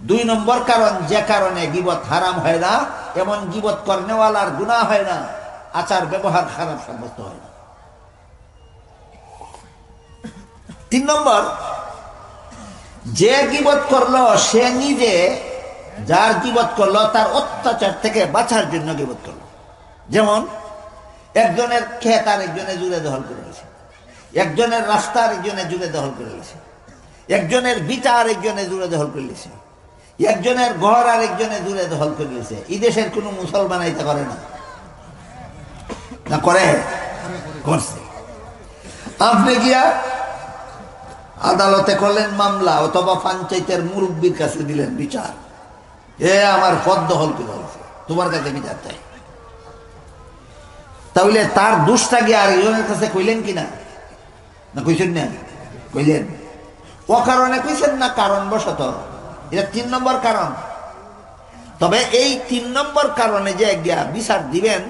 2 নম্বর কারণ, যে কারণে গীবত হারাম হয় না, এমন গীবত করনেওয়ালার গুনাহ হয় না, আচার ব্যবহার খারাপ সাব্যস্ত হয় না। 3 নম্বর, যে গীবত করলো সে নিজে, যার গীবত করলো তার অত্যাচার থেকে বাঁচার জন্য গীবত করলো। যেমন একজনের ক্ষেত আরেকজনে জুড়ে দখল করে রয়েছে, একজনের রাস্তা আরেকজনে জুড়ে দখল করে রয়েছে, একজনের বিটা আরেকজনে জুড়ে দখল করে রয়েছে, একজনের ঘর আরেকজনে জুড়ে দখল করে রয়েছে। এই দেশের কোনো মুসলমান এটা করে না, না করে? করছে। আপনি গিয়া আদালতে করলেন মামলা, অথবা পঞ্চায়েতের মুরব্বীর কাছে দিলেন বিচার, এ আমার পদ দখল করে হয়েছে, তোমার কাছে বিচার চাই। তাহলে তার দোষটা গিয়ে আরেকজনের কাছে কইলেন কিনা? না কইছেন না? কইলেন। অকারণে কইছেন না কারণবশত? এটা 3 নম্বর কারণ। তবে এই 3 নম্বর কারণে যে গিয়া বিচার দিবেন,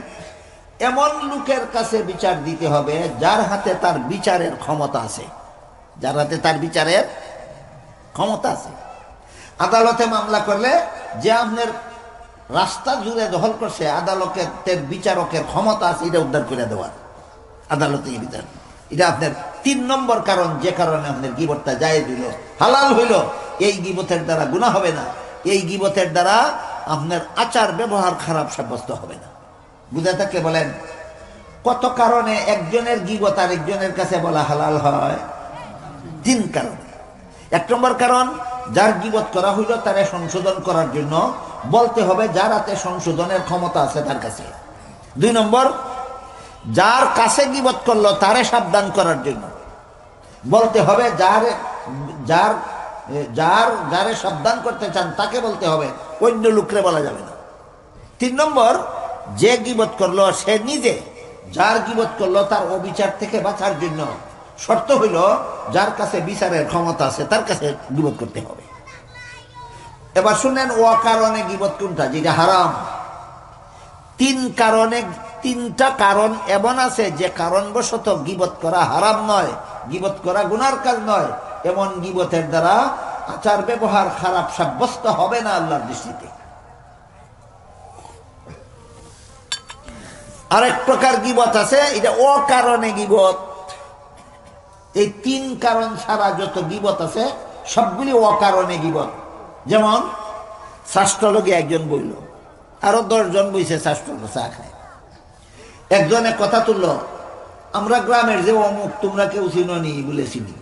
এমন লোকের কাছে বিচার দিতে হবে যার হাতে তার বিচারের ক্ষমতা আছে, যার হাতে তার বিচারের ক্ষমতা আছে। আদালতে মামলা করলে যে আপনার রাস্তা জুড়ে দখল করছে, আদালতের বিচারকের ক্ষমতা আছে এটা উদ্ধার করে দেওয়ার, আদালতে বিচার। এটা আপনার 3 নম্বর কারণ, যে কারণে আপনার গীবতটা জায়েজ হইল, হালাল হইল। এই গীবতের দ্বারা গুনাহ হবে না, এই গীবতের দ্বারা আপনার আচার ব্যবহার খারাপ সাব্যস্ত হবে না। বুঝে থাকলে বলেন কত কারণে একজনের গীবত আরেকজনের কাছে বলা হালাল হয়? 3 কারণ। 1 নম্বর কারণ, যার গীবত করা হইল তারে সংশোধন করার জন্য বলতে হবে যার হাতে সংশোধনের ক্ষমতা আছে তার কাছে। 2 নম্বর, যার কাছে গীবত করলো তারে সাবধান করার জন্য বলতে হবে যারে সাবধান করতে চান তাকে বলতে হবে, অন্য লোকরে বলা যাবে না। 3 নম্বর, যে গীবত করলো সে নিজে, যার গীবত করলো তার অবিচার থেকে বাঁচার জন্য শর্ত হইল যার কাছে বিচারের ক্ষমতা আছে তার কাছে গীবত করতে হবে। এবার শুনেন অকারণে গীবত কোনটা, যেটা হারাম। 3 কারণে তিনটা কারণ এমন আছে যে কারণবশত গীবত করা হারাম নয়, গীবত করা গুনার কাজ নয়, এমন গীবতের দ্বারা আচার ব্যবহার খারাপ সাব্যস্ত হবে না আল্লাহর দৃষ্টিতে। আরেক প্রকার গীবত আছে, এটা অকারণে গীবত। এই তিন কারণ ছাড়া যত গীবত আছে সবগুলি অকারণে গীবত। যেমন শাস্ত্রলোকে একজন বইল, আরো 10 জন বইছে শাস্ত্র চা খায়। একজনে কথা তুলল, আমরা গ্রামের যে অমুক তোমরা কেউ চিনো নি? বলে চিনি।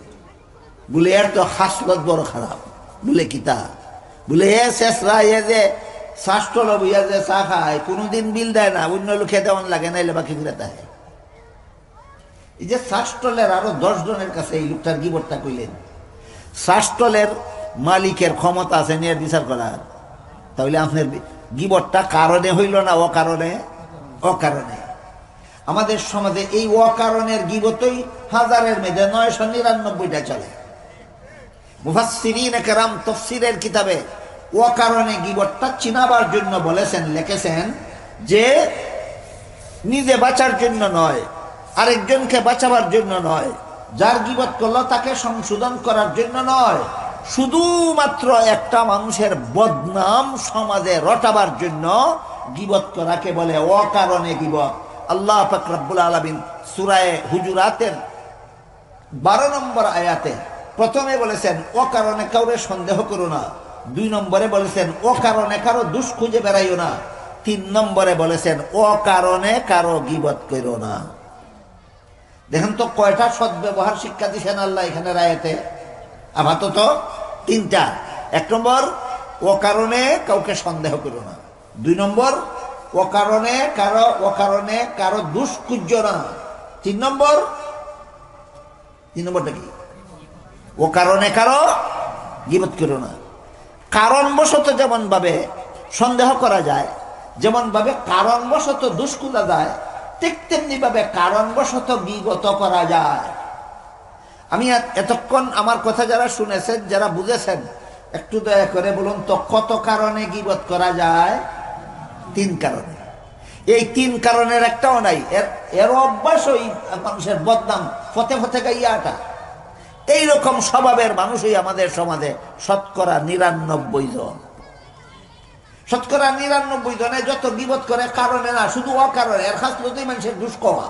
বলে এর তো হাসলত বড় খারাপ। বলে কিতা? বলে এ শেষরা এ যে শাস্ত্র বইয়া যে চা খায় কোনোদিন বিল দেয় না, অন্য লোকে দেওয়ান লাগে না, এলে বাকি ফিরে দেয়। এই যে শাস্ত্রলের আরো 10 জনের কাছে এই লোকটার গীবতটা কইলেন। শাস্ত্রলের মালিকের ক্ষমতা আছে নিয়ে বিচার করার, তাহলে আপনার গীবতটা কারণে হইল না অকারণে? অকারণে। আমাদের সমাজে এই অকারণের গীবতই হাজারের মধ্যে 999টা চলে। মুফাসসিরিন কেরাম তাফসীরের কিতাবে অকারণে গীবতটা চিনাবার জন্য বলেছেন, লিখেছেন যে নিজে বাঁচার জন্য নয়, আরেকজনকে বাঁচাবার জন্য নয়, যার গীবত করলো তাকে সংশোধন করার জন্য নয়, শুধুমাত্র একটা মানুষের বদনাম সমাজে রটাবার জন্য গীবত করাকে বলে অকারণে গীবত। আল্লাহ পাক রব্বুল আলামিন সূরা হুজুরাতের 12 নম্বর আয়াতে প্রথমে বলেছেন অকারণে কাউরে সন্দেহ করো না, 2 নম্বরে বলেছেন অকারণে কারো দুষ খুঁজে বেড়াইও না, 3 নম্বরে বলেছেন অকারণে কারো গীবত করো না। দেখেন তো কয়টা সদ্ব্যবহার শিক্ষা দিচ্ছেন আল্লাহ এখানে আয়াতে? আপাতত 3টা। 1 নম্বর অকারণে কাউকে সন্দেহ করো না, 2 নম্বর অকারণে কারো দুষ খুঁজো না, 3 নম্বরটা কি? অকারণে কারো গীবত করো না। কারণবশত যেমন ভাবে সন্দেহ করা যায়, যেমন ভাবে কারণবশত দুষ খোঁজা যায়, ঠিক তেমনি ভাবে কারণবশত গীবত করা যায়। আমি এতক্ষণ আমার কথা যারা শুনেছেন, যারা বুঝেছেন, একটু দয়া করে বলুন তো কত কারণে গীবত করা যায়? 3 কারণে। এই 3 কারণের একটাও নাই। এর অভ্যাস ওই মানুষের বদনাম ফতে ফতে গাইয়াটা। এইরকম স্বভাবের মানুষই আমাদের সমাজে শতকরা 99 জন। শতকরা 99 জনে যত গীবত করে কারণে না, শুধু অকারণে। এর খাসলতই মানুষের দুষ কওয়া।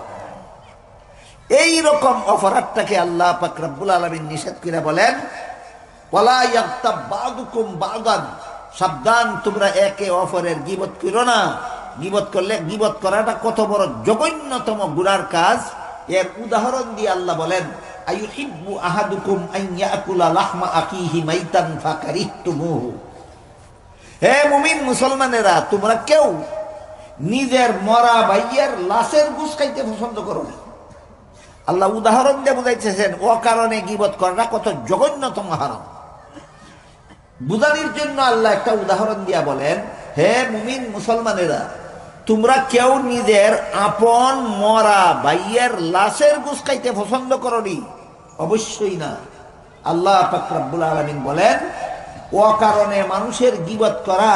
এইরকম অপরাধটাকে আল্লাহ পাক রব্বুল আলামিন নিষেধ করে বলেন ওয়ালা ইয়াগতাব বা'দুকুম বা'দান, সাবধান তোমরা একে অপরের গীবত করো না। গীবত করলে, গীবত করাটা কত বড় জঘন্যতম গুনার কাজ, এর উদাহরণ দিয়ে আল্লাহ বলেন আইয়ুহিব্বু আহাদুকুম আন ইয়াকুলা লাহমা আকিহি মাইতান ফাকারিহতুমুহু। হে মুমিন মুসলমানেরা, তোমরা কেউ নিজের মরা ভাইয়ের লাশের গোশত খাইতে পছন্দ করো না। আল্লাহ উদাহরণ দিয়ে বুঝাইতেছেন অকারণে গীবত করাটা কত জঘন্যতম হারাম। বুঝানোর জন্য আল্লাহ একটা উদাহরণ দিয়া বলেন, হে মুমিন মুসলমানেরা, তোমরা কেউ নিজের আপন মরা ভাইয়ের লাশের গোশত খাইতে পছন্দ করনি? অবশ্যই না। আল্লাহ পাক রব্বুল আলামিন বলেন অকারণে মানুষের গীবত করা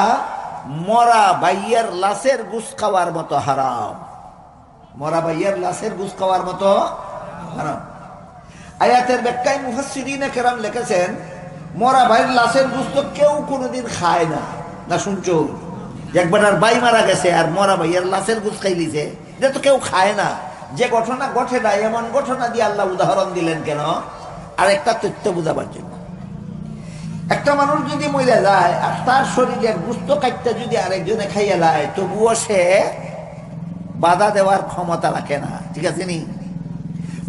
মরা ভাইয়ের লাশের গোশত খাওয়ার মতো হারাম। মরা ভাইয়ের লাশের গোশত খাওয়ার মতো হারাম। আয়াতের ব্যাখ্যায় মুফাসসিরিনে কেরাম লিখেছেন মরা ভাইয়ের লাশের গোশত কেউ কোনোদিন খায় না। না শুনছো? একবার আর ভাই মারা গেছে আর মরা ভাইয়ের লাশের গোশত খাইলিছে, এটা তো কেউ খায় না। যে ঘটনা ঘটে না এমন ঘটনা দিয়ে আল্লাহ উদাহরণ দিলেন কেন? আর একটা তথ্য বুঝাবার জন্য। একটা মানুষ যদি মরে যায় আর তার শরীরের গোশত কাটতে যদি আরেকজনে খাইয়া যায়, তবুও সে বাধা দেওয়ার ক্ষমতা রাখে না। ঠিক আছে নি?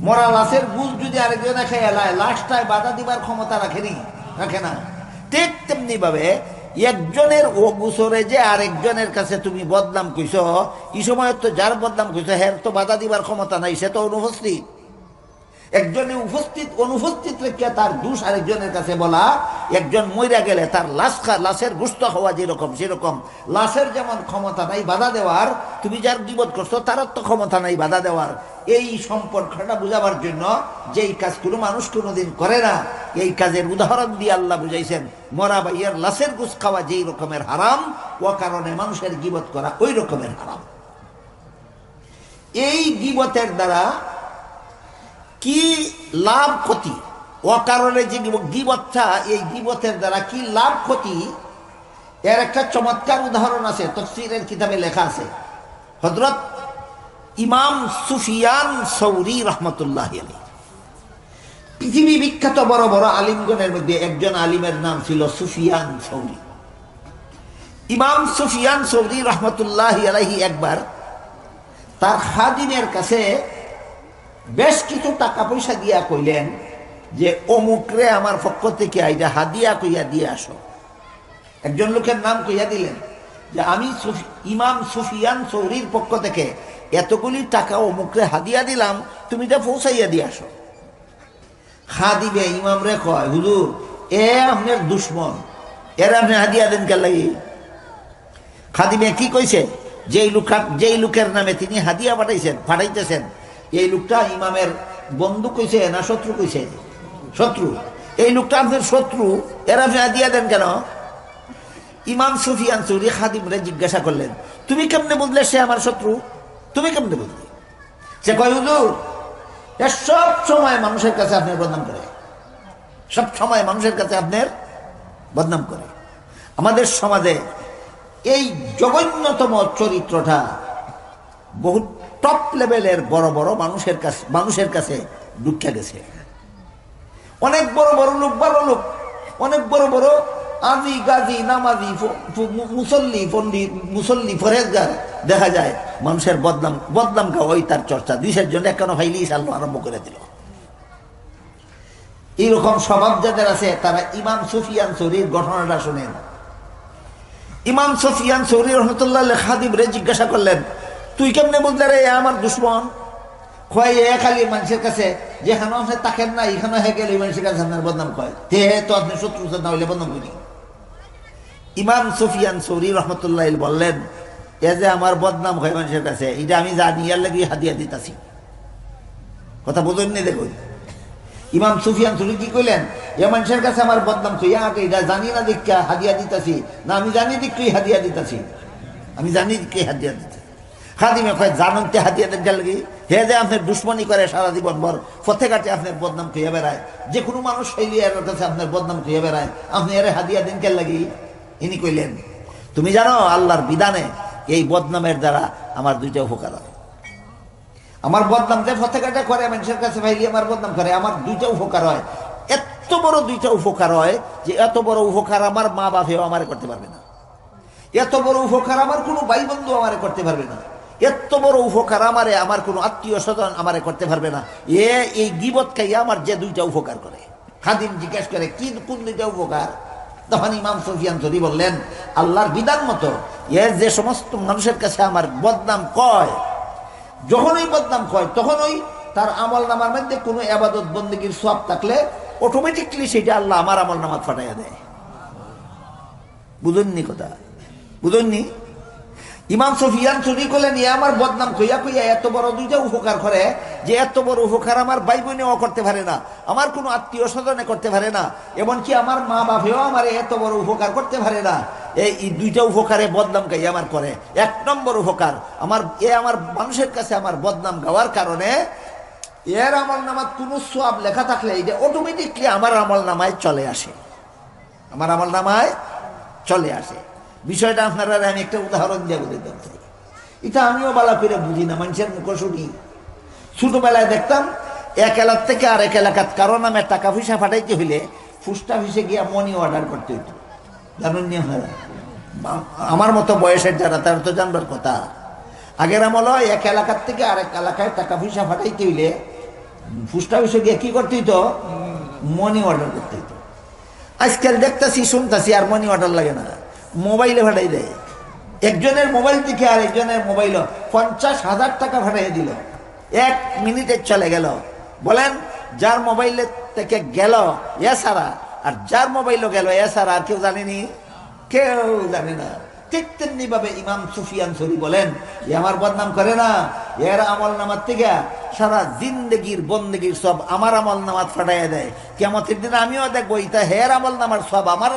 মরা লাশের গোশত যদি আরেকজনে খাইয়া যায়, লাশটায় বাধা দিবার ক্ষমতা রাখে না। ঠিক তেমনি ভাবে একজনের ও গোসরে যে আরেকজনের কাছে তুমি বদনাম কইছ, এই সময় তো যার বদনাম কইছ হের তো বাধা দিবার ক্ষমতা নাই, সে তো অনুপস্থিত। একজনে অনুপস্থিত রেখে তার দোষ আরেকজনের কাছে বলা, একজন মইরা গেলে তার লাশের গোশত হওয়া যেরকম, সেরকম লাশের যেমন ক্ষমতা নাই বাধা দেওয়ার, তুমি যার গীবত করছো তার তো ক্ষমতা নাই বাধা দেওয়ার। এই সম্পর্কটা বুঝাবার জন্য যেই কাজ কোনো মানুষ কোনোদিন করে না, এই কাজের উদাহরণ দিয়ে আল্লাহ বুঝাইছেন মরা ভাইয়ের লাশের গোশত খাওয়া যেই রকমের হারাম, ও কারণে মানুষের গীবত করা ওই রকমের হারাম। এই গীবতের দ্বারা কি লাভ ক্ষতি, অকারণে যে গীবতটা, এই গীবতের দ্বারা কি লাভ ক্ষতি, এর একটা চমৎকার উদাহরণ আছে, তাফসীরের কিতাবে লেখা আছে। হযরত ইমাম সুফিয়ান সৌরি রহমতুল্লাহ আলাইহি, পৃথিবী বিখ্যাত বড় বড় আলিমগণের মধ্যে একজন আলিমের নাম ছিল সুফিয়ান সৌরি। ইমাম সুফিয়ান সৌরি রহমতুল্লাহ আলাইহি একবার তার খাদিমের কাছে বেশ কিছু টাকা পয়সা দিয়া কইলেন যে অমুকরে আমার পক্ষ থেকে আইডা হাদিয়া কইয়া দিয়ে আসো। একজন লোকের নাম কইয়া দিলেন যে আমি ইমাম সুফিয়ান সৌরির পক্ষ থেকে এতগুলি টাকা অমুকরে হাদিয়া দিলাম, তুমি এটা পৌঁছাইয়া দিয়ে আসো। খাদিমে ইমাম রে কয়, হুজুর এ আপনার দুশ্মন, এর আপনি হাদিয়া দেন কে লাগি? খাদিমে কি কইছে, যেই লোকের নামে তিনি হাদিয়া পাঠাইতেছেন এই লোকটা ইমামের বন্ধু কইছে না শত্রু কইছে? শত্রু। এই লোকটা আপনার শত্রু, এর আপনি হাদিয়া দেন কেন? ইমাম সুফিয়ান সৌরি খাদিমরে জিজ্ঞাসা করলেন, তুমি কেমনে বুঝলে সে আমার শত্রু? তুমি কেমনে বুঝলে? সে কয়, হুজুর এ সব সময় মানুষের কাছে আপনার বদনাম করে, সব সময় মানুষের কাছে আপনার বদনাম করে। আমাদের সমাজে এই জঘন্যতম চরিত্রটা বহু টপ লেভেলের বড় বড় মানুষের কাছে ঢুকে গেছে। অনেক বড় বড় লোক, অনেক বড় বড় আজি গাজী নামাজি মুসল্লি ফরেজগার দেখা যায় মানুষের বদনাম গা ওই তার চর্চা দিশের জন্য কেন ভাইলি সাল্লাহ আরম্ভ করে দিল। এইরকম স্বভাব যাদের আছে তারা ইমাম সুফিয়ান সৌরির ঘটনাটা শোনেন। ইমাম সুফিয়ান সৌরি রহমতুল্লাহ খাদিম রে জিজ্ঞাসা করলেন, তুই কেমনে বুঝলে রে আমার দুশ্মন? কয় এ খালি মানুষের কাছে যেখানে আপনি তাকেন না এখানে হয়ে গেলে মানুষের কাছে আপনার বদনাম কয়, তে তো আপনি শত্রু না হইলে বদনাম করি। ইমাম সুফিয়ান সৌরি রহমতুল্লাহ বললেন, এ যে আমার বদনাম হয় মানুষের কাছে, এটা আমি জানি, এর লাগি হাদিয়া দিতাছি। কথা বোঝেন নি? দেখুন ইমাম সুফিয়ান সৌরি কি কইলেন, এ মানুষের কাছে আমার বদনাম কইয়া আগে এটা জানি না দেখা হাদিয়া দিতাছি, না আমি জানি দেখি হাদিয়া দিতাছি, আমি জানি দেখি হাদিয়া দিতাছি। খাদিমে কয়, জানতে হাদিয়া দেন লাগি? হে যে আপনার দুশ্মনী করে সারা জীবন ভর পথে ঘাটে আপনার বদনাম কইয়া বেড়ায়, যে কোনো মানুষ শৈলী এর কাছে আপনার বদনাম কইয়া বেড়ায়, আপনি এর হাদিয়া দেন কে লাগি? ইনি কইলেন, তুমি জানো আল্লাহর বিধানে এই বদনামের দ্বারা আমার দুইটা উপকার হয়। আমার বদনাম যে পথে ঘাটে করে মানুষের কাছে ভাইলি আমার বদনাম করে, আমার দুইটা উপকার হয়। এত বড় দুইটা উপকার হয় যে এত বড় উপকার আমার মা বাপেও আমারে করতে পারবে না, এত বড় উপকার আমার কোনো ভাই বন্ধু আমারে করতে পারবে না, এত বড় উপকার আমার কোনো আত্মীয় স্বজন আমারে করতে পারবে না। এই গীবত খাইয়া আমার যে দুইটা উপকার করে। খাদিম জিজ্ঞেস করে, কি কোন দুইটা উপকার? তখন ইমাম সুফিয়ান সৌরি বললেন, আল্লাহর বিধান মতো যে সমস্ত মানুষের কাছে আমার বদনাম কয়, যখনই বদনাম কয় তখনই তার আমল নামার মধ্যে কোনো ইবাদত বন্দেগীর সওয়াব থাকলে অটোমেটিকলি সেটা আল্লাহ আমার আমল নামাত ফাটাইয়া দেয়। বুঝুননি কথা? বুঝুননি? ইমাম সুফিয়ান সৌরি করলেন, আমার বদনাম কইয়া কইয়া এত বড় দুইটা উপকার করে, যে এত বড় উপকার আমার ভাই বোনেও করতে পারে না, আমার কোনো আত্মীয় স্বজনে করতে পারে না, এমনকি আমার মা বাপেও আমার এত বড় উপকার করতে পারে না। এই দুইটা উপকারে বদনাম গাই আমার করে। এক নম্বর উপকার, আমার মানুষের কাছে আমার বদনাম গাওয়ার কারণে এর আমল নামাত কোনো সওয়াব লেখা থাকলে এটা অটোমেটিকলি আমার আমল নামায় চলে আসে, আমার আমল নামায় চলে আসে। বিষয়টা আপনারা আমি একটা উদাহরণ দিয়ে বলে দিতে চাই। এটা আমিও বালা করে বুঝি না, মানুষের মুখ শুনি। ছোটবেলায় দেখতাম এক এলাকা থেকে আরেক এলাকাত কারো নামে টাকা পয়সা পাঠাইতে হইলে পোস্ট অফিসে গিয়া মানি অর্ডার করতে হইতো। জানেন নি আপনারা? আমার মতো বয়সের যারা তারা তো জানবার কথা। আগের আমল এক এলাকার থেকে আরেক এলাকায় টাকা পয়সা পাঠাইতে হইলে পোস্ট অফিসে গিয়ে কি করতে হইতো? মানি অর্ডার করতে হইতো। আজকাল দেখতেছি শুনতেছি আর মানি অর্ডার লাগে না, মোবাইলে ভাড়াই দেয়। একজনের মোবাইল থেকে আর একজনের মোবাইল 50,000 টাকা ভাড়াই দিল, 1 মিনিটে চলে গেল। বলেন যার মোবাইলে থেকে গেল এ সারা, আর যার মোবাইলও গেল এ সারা, আর কেউ জানেনি? কেউ জানে না। ঠিক তেমনি ভাবে ইমাম সুফিয়ান সৌরি বলেন, আমার বদনাম করে না, এর আমল নামার থেকে সারা জিন্দগির বন্দেগির সব আমার আমল নামাত ফাটাইয়া দেয়। কিয়ামতের দিন আমিও দেখবো এটা হের আমল নামার সব আমার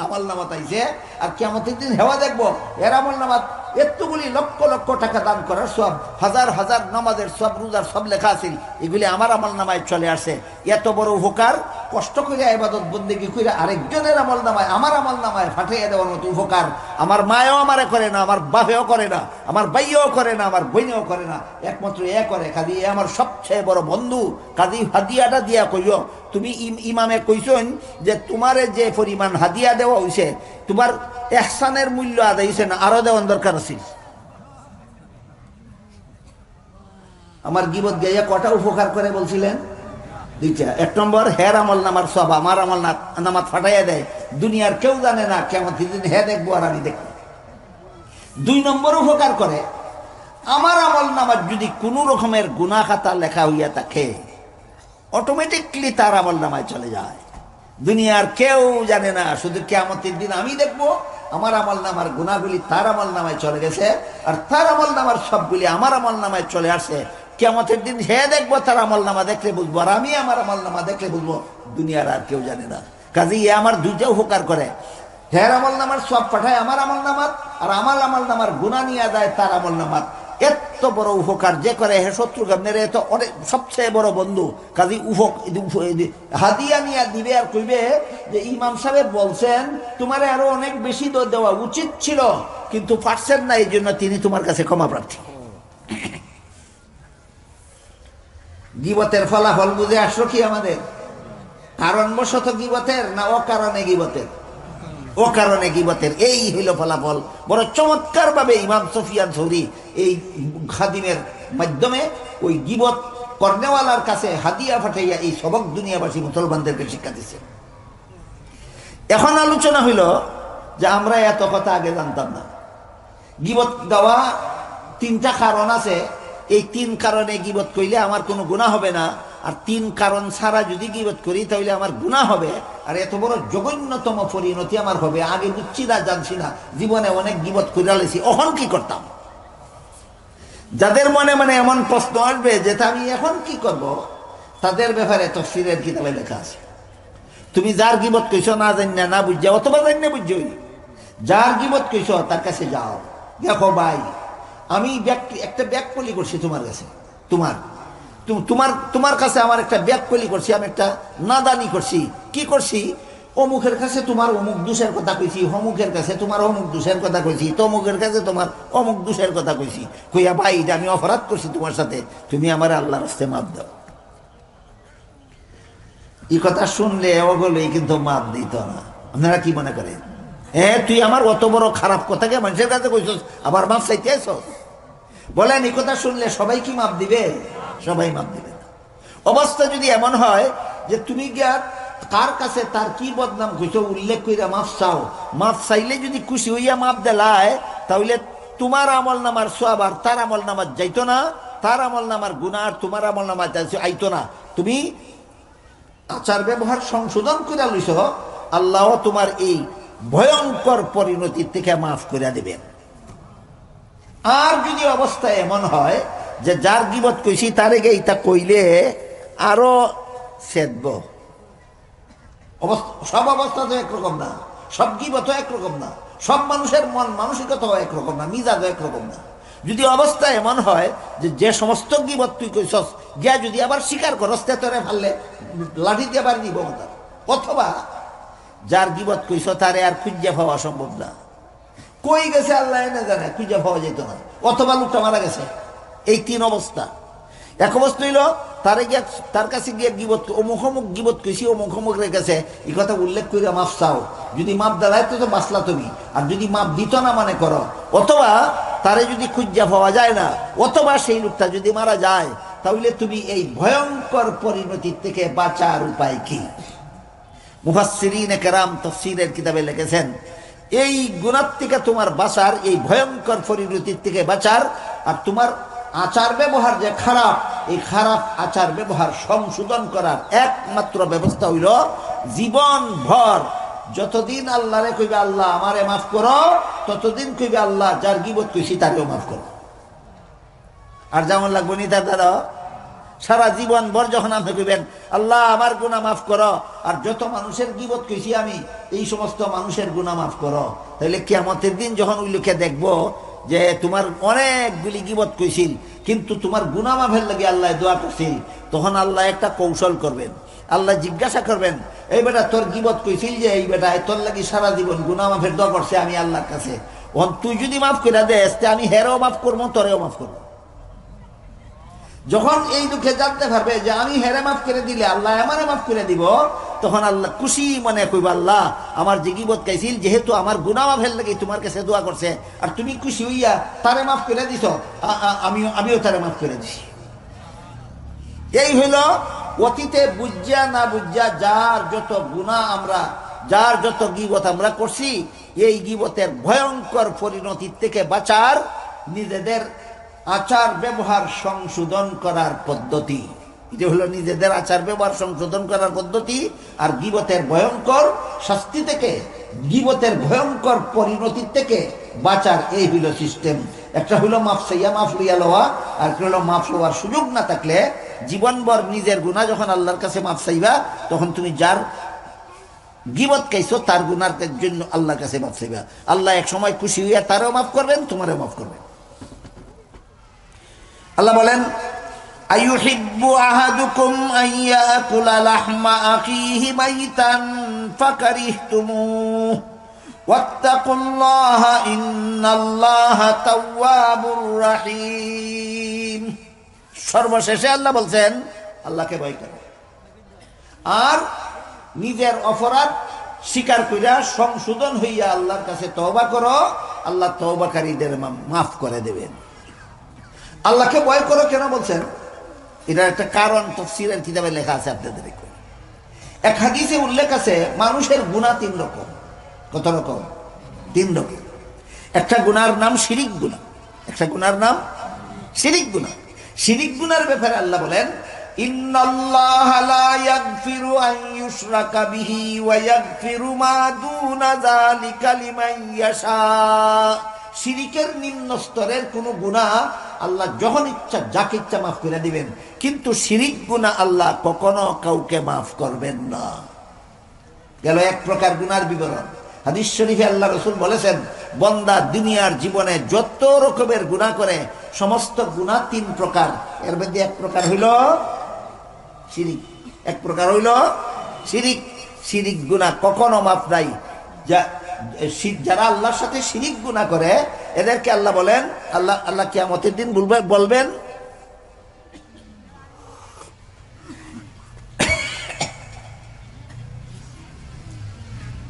আমল নামাত আইছে, আর কিয়ামতের দিন হেওয়া দেখবো এর আমল নামাত এতগুলি লক্ষ লক্ষ টাকা দান করার সব, হাজার হাজার নামাজের সব, রোজার সব লেখা আছে, এগুলি আমার আমল নামায় চলে আসে। এত বড় উপকার কষ্ট করে ইবাদত বন্দেগী করে আরেকজনের আমল নামায়, আমার আমল নামায় ফাটিয়ে দেওয়ার মতো উপকার আমার মায়ও আমারে করে না, আমার বাপেও করে না, আমার ভাইও করে না, আমার বোনেও করে না, একমাত্র এ করে। কাজী এ আমার সবচেয়ে বড় বন্ধু। কাজী হাদিয়াটা দিয়া কইও, তুমি ইমামে কইছেন যে তোমারে যে পরিমাণ হাদিয়া দেওয়া হয়েছে, তোমার ইহসানের মূল্য আদায় হয়েছে না, আরো দেওয়ার দরকার আছে। আমার গীবত গাইয়া কটা উপকার করে বলছিলেন? দুইটা। এক নম্বর, হের আমল নামার সব আমার আমল নামাজ ফাটাইয়া দেয়, দুনিয়ার কেউ জানে না, কেমন দিন হে দেখবো আর আমি দেখবো। 2 নম্বর উপকার করে, আমার আমল নামার যদি কোনো রকমের গুনাহ খাতা লেখা হইয়া থাকে, অটোমেটিকলি তার আমল নামায় চলে যায়, দুনিয়ার কেউ জানে না, শুধু কিয়ামতের দিন আমি দেখবো আমার আমল নামার গুনাহগুলি তার আমল নামায় চলে গেছে, আর তার আমল নামার সবগুলি আমার আমল নামায় চলে আসে। কিয়ামতের দিন হে দেখবো, তার আমল নামা দেখলে বুঝবো, আর আমি আমার আমল নামা দেখলে বুঝবো, দুনিয়ার আর কেউ জানে না। কাজেই এ আমার দুইটা উপকার করে, হের আমল নামার সব পাঠায় আমার আমল নামার, আর আমার আমল নামার গুনাহ নিয়ে যায় তার আমল নামার। এত বড় উপকার যে করে, হে শত্রু মেরে এত অনেক সবচেয়ে বড় বন্ধু। কাজী হাদিয়া নিয়ে দিবে আর কইবে যে ইমাম সাহেব বলছেন তোমার আরো অনেক বেশি দেওয়া উচিত ছিল, কিন্তু পারছেন না, এই জন্য তিনি তোমার কাছে ক্ষমা প্রার্থী। গীবতের ফলাফল বুঝে আসলো কি আমাদের? কারণবশত গীবতের না অকারণে গীবতের? অকারণে গীবতের। এই হইল ফলাফল। বড় চমৎকার ভাবে ইমাম সুফিয়ান সৌরি এই খাদিমের মাধ্যমে ওই গীবত কর্নেওয়ালার কাছে হাদিয়া পাঠাইয়া এই সবক দুনিয়াবাসী মুসলমানদেরকে শিক্ষা দিচ্ছে। এখন আলোচনা হইল যে আমরা এত কথা আগে জানতাম না। গীবত গাওয়া 3টা কারণ আছে, এই 3 কারণে গীবত কইলে আমার কোনো গুনাহ হবে না, আর 3 কারণ ছাড়া যদি গীবত করি তাহলে আমার গুনাহ হবে, আর এত বড় জঘন্যতম পরিণতি আমার হবে। আগে বুঝছি না, জানছি না, জীবনে অনেক গীবত করে লেছি, এখন কি করতাম? যাদের মনে মনে এমন প্রশ্ন আসবে যে আমি এখন কি করব, তাদের ব্যাপারে তাফসীরের কিতাবে লেখা আছে। তুমি যার গীবত কইছো না জানি না বুঝছো, অথবা জানি না বুঝছোই, যার গীবত কইছো তার কাছে যাও, দেখো ভাই আমি একটা ব্যাককলি করছি তোমার কাছে, তোমার কাছে আমার একটা ব্যাককলি করছি, আমি একটা নাদানি করছি। কি করছি? অমুকের কাছে তোমার অমুক দোষের কথা কইছি, অমুকের কাছে তোমার অমুক দোষের কথা কইছি, তমুকের কাছে তোমার অমুক দোষের কথা কইছি। কইয়া ভাই এটা আমি অপরাধ করছি তোমার সাথে, তুমি আমার আল্লাহর রাস্তায় মাপ দাও। এই কথা শুনলে ওগুলোই কিন্তু মাপ দিত না। আপনারা কি মনে করেন? তুই আমার অত বড় খারাপ কথাকে মানুষের কাছে কইছস, আবার মাপ চাইতে আসছ? বলেন এই কথা শুনলে সবাই কি মাপ দিবে? সবাই মাপ দিবে না। অবস্থা যদি এমন হয় যে তুমি গিয়া কার কাছে তার কি বদনাম কইছো উল্লেখ কইরা মাপ চাও, মাপ চাইলে যদি খুশি হইয়া মাপ দেলায়, তাহলে তোমার আমল নামার সওয়াব আর তার আমল নামার যাইতো না, তার আমল নামার গুনাহ আর তোমার আমল নামার আইতো না। তুমি আচার ব্যবহার সংশোধন করে লইছ, আল্লাহ তোমার এই ভয়ঙ্কর পরিণতির থেকে মাফ করে দেবেন। আর যদি অবস্থা এমন হয় যে যার গীবত কইছি তারে গে এটা কইলে আরো সেদব, সব অবস্থা তো একরকম না, সব গীবত একরকম না, সব মানুষের মন মানসিকতাও একরকম না, মিজাজও একরকম না। যদি অবস্থা এমন হয় যে সমস্ত গীবত তুই কইছস গিয়া যদি আবার স্বীকার করস, তেতরে ফাললে লাঠি দিয়ে আবার নিব, অথবা যার গীবত কইছ তারে আর খুঁজে পাওয়া সম্ভব না, কই গেছে আল্লাহ এনে জানে, খুঁজে পাওয়া যেত না, অথবা লোকটা মারা গেছে। এই 3 অবস্থা। এক অবস্থা হইল তারে গিয়া তার কাছে গিয়ে গীবত অমুক অমুক গীবত কইছি অমুক অমুকের কাছে, এই কথা উল্লেখ করে মাপ চাও, যদি মাপ দেয় তো বাঁচলা তুমি, আর যদি মাপ দিত না মনে করো, অথবা তারে যদি খুঁজা পাওয়া যায় না, অথবা সেই লোকটা যদি মারা যায়, তাহলে তুমি এই ভয়ঙ্কর পরিণতির থেকে বাঁচার উপায় কি? মুফাসসিরিনে কেরাম তাফসীরের কিতাবে লিখেছেন এই গুনাহ থেকে তোমার বাঁচার, এই ভয়ঙ্কর পরিণতির থেকে বাঁচার, আর তোমার আচার ব্যবহার যে খারাপ, এই খারাপ আচার ব্যবহার সংশোধন করার একমাত্র ব্যবস্থা হইল জীবন ভর যতদিন আল্লাহরে কইবে আল্লাহ আমারে মাফ করো, ততদিন কইবে আল্লাহ যার গীবত কইছি তাকেও মাফ করো। আর যেমন লাগবো নি তার দ্বারা সারা জীবন ভর যখন আপনি কইবেন আল্লাহ আমার গুনাহ মাফ করো, আর যত মানুষের গীবত কইছি আমি এই সমস্ত মানুষের গুনাহ মাফ করো, তাহলে কিয়ামতের দিন যখন ওই লোকে দেখবো যে তোমার অনেকগুলি গীবত কইছিল, কিন্তু তোমার গুনাহ মাফের লাগি আল্লাহ দোয়া করছিল, তখন আল্লাহ একটা কৌশল করবেন। আল্লাহ জিজ্ঞাসা করবেন, এই বেটা তোর গীবত কইছিল যে এই বেটা তোর লাগি সারা জীবন গুনাহ মাফের দোয়া করছে আমি আল্লাহর কাছে, তুই যদি মাফ করে দেস আমি হেরেও মাফ করবো তোরেও মাফ করবো। যখন এই দুঃখে জানতে পারবে যে আমি হেরে মাফ করে দিলে আল্লাহ আমারে মাফ করে দিব, তখন আল্লাহ খুশি মনে কইবা, আল্লাহ আমার যে গীবত গাইছিল যেহেতু আমার গুনাহ মাফের লাগি তোমার কাছে দোয়া করছে, আর তুমি খুশি হইয়া তারে মাফ করে দিছ, আমিও তারে মাফ করে দিছি। এই হইল অতীতে বুঝা না বুঝা যার যত গুনাহ আমরা, যার যত গীবত আমরা করছি, এই গীবতের ভয়ঙ্কর পরিণতির থেকে বাঁচার নিজেদের আচার ব্যবহার সংশোধন করার পদ্ধতি। এটা হলো নিজেদের আচার ব্যবহার সংশোধন করার পদ্ধতি। আর গীবতের ভয়ঙ্কর শাস্তি থেকে, গীবতের ভয়ঙ্কর পরিণতির থেকে বাঁচার এই হইল সিস্টেম। একটা হইলো মাফ চাইয়া মাফ লইয়া লওয়া, আর একটা হলো মাফ লওয়ার সুযোগ না থাকলে জীবনভর নিজের গুনাহ যখন আল্লাহর কাছে মাফ চাইবা, তখন তুমি যার গীবত খাইছো তার গুনার জন্য আল্লাহর কাছে মাফ চাইবা। আল্লাহ এক সময় খুশি হইয়া তারও মাফ করবেন, তোমারও মাফ করবেন। আল্লাহ বলেন, আইয়ুহিব্বু আহাদুকুম আন ইয়াকুলা লাহমা আখিহি মাইতান ফাকারিহতুমুহু ওয়াত্তাকুল্লাহা ইন্নাল্লাহা তাওয়াবুর রাহিম। সর্বশেষে আল্লাহ বলছেন, আল্লাহকে ভয় করো আর নিজের অপরাধ স্বীকার কইরা সংশোধন হইয়া আল্লাহর কাছে তওবা করো, আল্লাহ তওবাকারীদের মাফ করে দেবেন। আল্লাহকে ভয় করো কেন বলছেন? এটা একটা কারণ তাফসীরের কিতাবে লেখা আছে, আপনাদের এক হাদিসে উল্লেখ আছে মানুষের গুনাহ 3 রকম। কত রকম? 3 রকম। একটা গুনার নাম শিরিক গুনাহ, একটা গুনার নাম শিরিক গুনাহ। শিরিক গুনার ব্যাপারে আল্লাহ বলেন, ইন্নাল্লাহা লা ইয়াগফিরু আন ইউশরাকা বিহি ওয়া ইয়াগফিরু মা দুনা যালিকা লিমান ইয়াশা। শিরিকের নিম্ন স্তরের কোন গুনাহ আল্লাহ যখন ইচ্ছা যাকে ইচ্ছা মাফ করে দিবেন, কিন্তু শিরিক গুনাহ আল্লাহ কখনো কাউকে মাফ করবেন না। গেল এক প্রকার গুনার বিবরণ। হাদিস শরীফে আল্লাহ রাসূল বলেছেন, বান্দা দুনিয়ার জীবনে যত রকমের গুনাহ করে সমস্ত গুনাহ 3 প্রকার, এর মধ্যে এক প্রকার হইল শিরিক। এক প্রকার হইল শিরিক। শিরিক গুনাহ কখনো মাফ নাই। যারা আল্লাহর সাথে শিরিক গুনাহ করে এদেরকে আল্লাহ বলেন, আল্লাহ কিয়ামতের দিন বলবেন,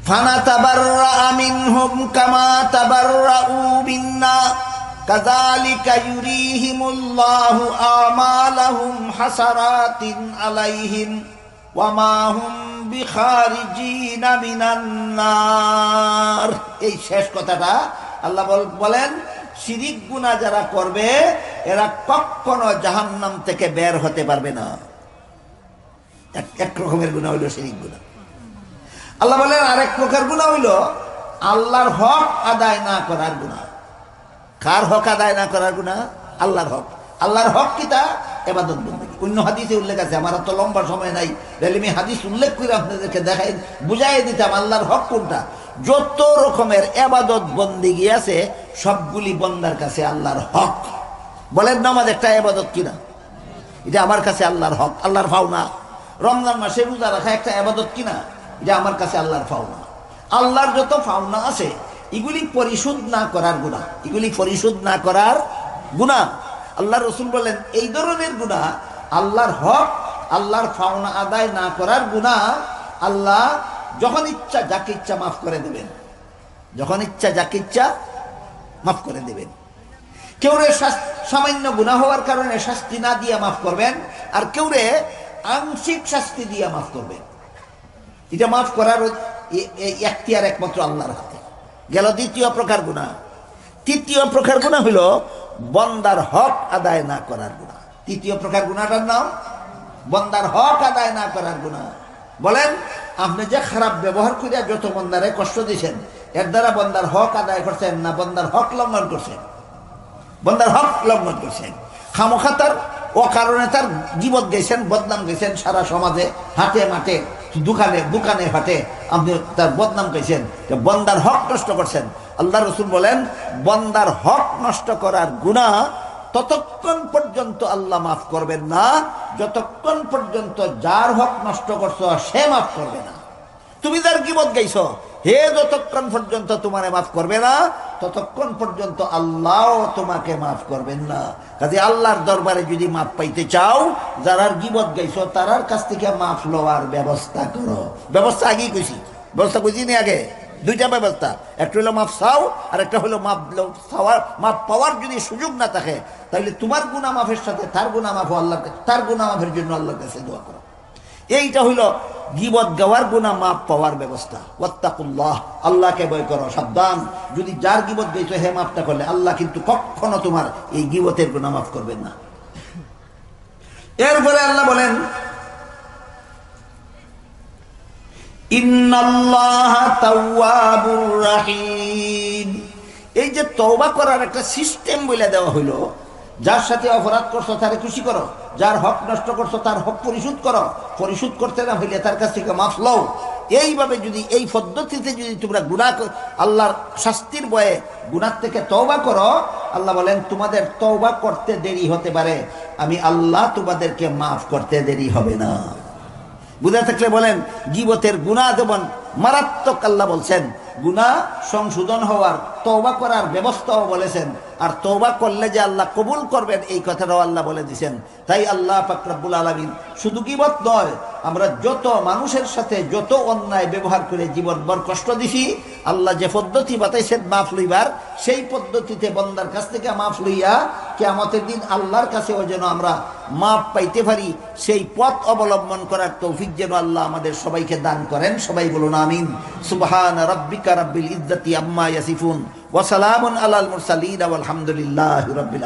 ফানাতাবাররা মিনহুম কামা তাবাররাউ মিন্না কাযালিকা ইউরিহিমুল্লাহু আমালাহুম হাসারাতিন আলাইহিম ওয়া মা হুম বিখারিজিনা মিনান নার। এই শেষ কথাটা আল্লাহ বলেন, শিরিক গুনাহ যারা করবে এরা কখনো জাহান্নাম থেকে বের হতে পারবে না। এক রকমের গুনাহ হইল শিরিক গুনাহ। আল্লাহ বলেন আরেক প্রকার গুনাহ হইল আল্লাহর হক আদায় না করার গুনাহ। কার হক আদায় না করার গুনাহ? আল্লাহর হক। আল্লাহর হক কিতা? ইবাদত বন্দেগী। অন্য হাদিসে উল্লেখ আছে, আমার তো লম্বা সময় নাই, আমি হাদিস উল্লেখ করে আপনাদেরকে দেখাই বুঝাই দিতাম আল্লাহর হক কোনটা। যত রকমের ইবাদত বন্দেগী আছে সবগুলি বন্দার কাছে আল্লাহর হক। বলেন নামাজ একটা ইবাদত কিনা? এটা আমার কাছে আল্লাহর হক, আল্লাহর পাওনা। রমজান মাসে রোজা রাখা একটা ইবাদত কিনা? এটা আমার কাছে আল্লাহর পাওনা। আল্লাহর যত পাওনা আছে এগুলি পরিশোধ না করার গুনাহ, এগুলি পরিশোধ না করার গুনাহ। আল্লাহ রাসূল বলেন এই ধরনের গুনাহ, আল্লাহর হক, আল্লাহর পাওনা আদায় না করার গুনাহ আল্লাহ যখন ইচ্ছা যাকে ইচ্ছা মাফ করে দেবেন, যখন ইচ্ছা যাকে ইচ্ছা মাফ করে দেবেন। কেউরে সামান্য গুনাহ হওয়ার কারণে শাস্তি না দিয়ে মাফ করবেন, আর কেউরে আংশিক শাস্তি দিয়ে মাফ করবেন। এটা মাফ করার এখতিয়ার একমাত্র আল্লাহর হাতে। গেল দ্বিতীয় প্রকার গুনাহ। তৃতীয় প্রকার গুনাহ হইল বন্দার হক আদায় না করার গুনাহ। তৃতীয় প্রকার গুনাহটার নাম বন্দার হক আদায় না করার গুনাহ। বলেন আপনি যে খারাপ ব্যবহার করিয়া যত বন্দারে কষ্ট দিয়েছেন, এর দ্বারা বন্দার হক আদায় করছেন না বন্দার হক লঙ্ঘন করছেন? বন্দার হক লঙ্ঘন করছেন। খামোখাতার ও কারণে তার গীবত গেছেন, বদনাম গেছেন সারা সমাজে, হাটে মাঠে, দোকানে দোকানে হাটে আপনি তার বদনাম গেছেন, বন্দার হক নষ্ট করছেন। আল্লাহ রসুল বলেন, বান্দার হক নষ্ট করার গুনাহ ততক্ষণ পর্যন্ত আল্লাহ মাফ করবেন না যতক্ষণ পর্যন্ত যার হক নষ্ট করছো সে মাফ করবে না। তুমি যার গীবত গাইছো, হে যতক্ষণ পর্যন্ত তোমারে মাফ করবে না ততক্ষণ পর্যন্ত আল্লাহ তোমাকে মাফ করবেন না। কাজে আল্লাহর দরবারে যদি মাফ পাইতে চাও, যারার গীবত গাইছো তারার কাছ থেকে মাফ লওয়ার ব্যবস্থা করো। ব্যবস্থা আগেই কইছি, ব্যবস্থা কইছি নি আগে? দুইটা ব্যবস্থা, একটা হলো মাফ চাও আর একটা হলো মাফ পাওয়ার যদি সুযোগ না থাকে তাহলে তোমার গুনাহ মাফের সাথে তার গুনাহ মাফ, আল্লাহ তার গুনাহ মাফের জন্য আল্লাহর কাছে দোয়া করো। এইটা হইল গীবত গাওয়ার গুনাহ মাফ পাওয়ার ব্যবস্থা। ওয়াত্তাকুল্লাহ, আল্লাহকে ভয় করো, সাবধান। যদি যার গীবত গাইছো হে মাফটা করলে, আল্লাহ কিন্তু কখনো তোমার এই গীবতের গুনাহ মাফ করবেন না। এরপরে আল্লাহ বলেন, ইন্নাল্লাহা তাওয়াবুর রাহিম। এই যে তওবা করার একটা সিস্টেম বলে দেওয়া হইলো, যার সাথে অপরাধ করছো তারে খুশি করো, যার হক নষ্ট করছো তার হক পরিশোধ করো, পরিশোধ করতে না হইলে তার কাছ থেকে মাফ লও। এইভাবে যদি এই পদ্ধতিতে যদি তোমরা গুনাহ, আল্লাহর শাস্তির ভয়ে গুনাহ থেকে তওবা করো, আল্লাহ বলেন তোমাদের তওবা করতে দেরি হতে পারে, আমি আল্লাহ তোমাদেরকে মাফ করতে দেরি হবে না। বুঝে থাকলে বলেন, গীবতের গুনাহ যেমন মারাত্মক, আল্লাহ বলছেন গুনাহ সংশোধন হওয়ার তওবা করার ব্যবস্থাও বলেছেন, আর তওবা করলে যে আল্লাহ কবুল করবেন এই কথাটাও আল্লাহ বলে দিয়েছেন। তাই আল্লাহ পাক রব্বুল আলামিন শুধু গীবত নয়, আমরা যত মানুষের সাথে যত অন্যায় ব্যবহার করে জীবনভর কষ্ট দিছি, আল্লাহ যে পদ্ধতি বাতাইছেন মাফ লইবার, সেই পদ্ধতিতে বন্দার কাছ থেকে মাফ লইয়া কিয়ামতের দিন আল্লাহর কাছেও যেন আমরা মাফ পাইতে পারি, সেই পথ অবলম্বন করার তৌফিক যেন আল্লাহ আমাদের সবাইকে দান করেন। সবাই বলুন আমিন। সুবহান রাব্বিকা রাব্বিল ইজ্জাতি আম্মা ইয়াসিফুন ওয়া সালামুন আলাল মুরসালিন ওয়াল হামদুলিল্লাহি রাব্বিল আলামিন।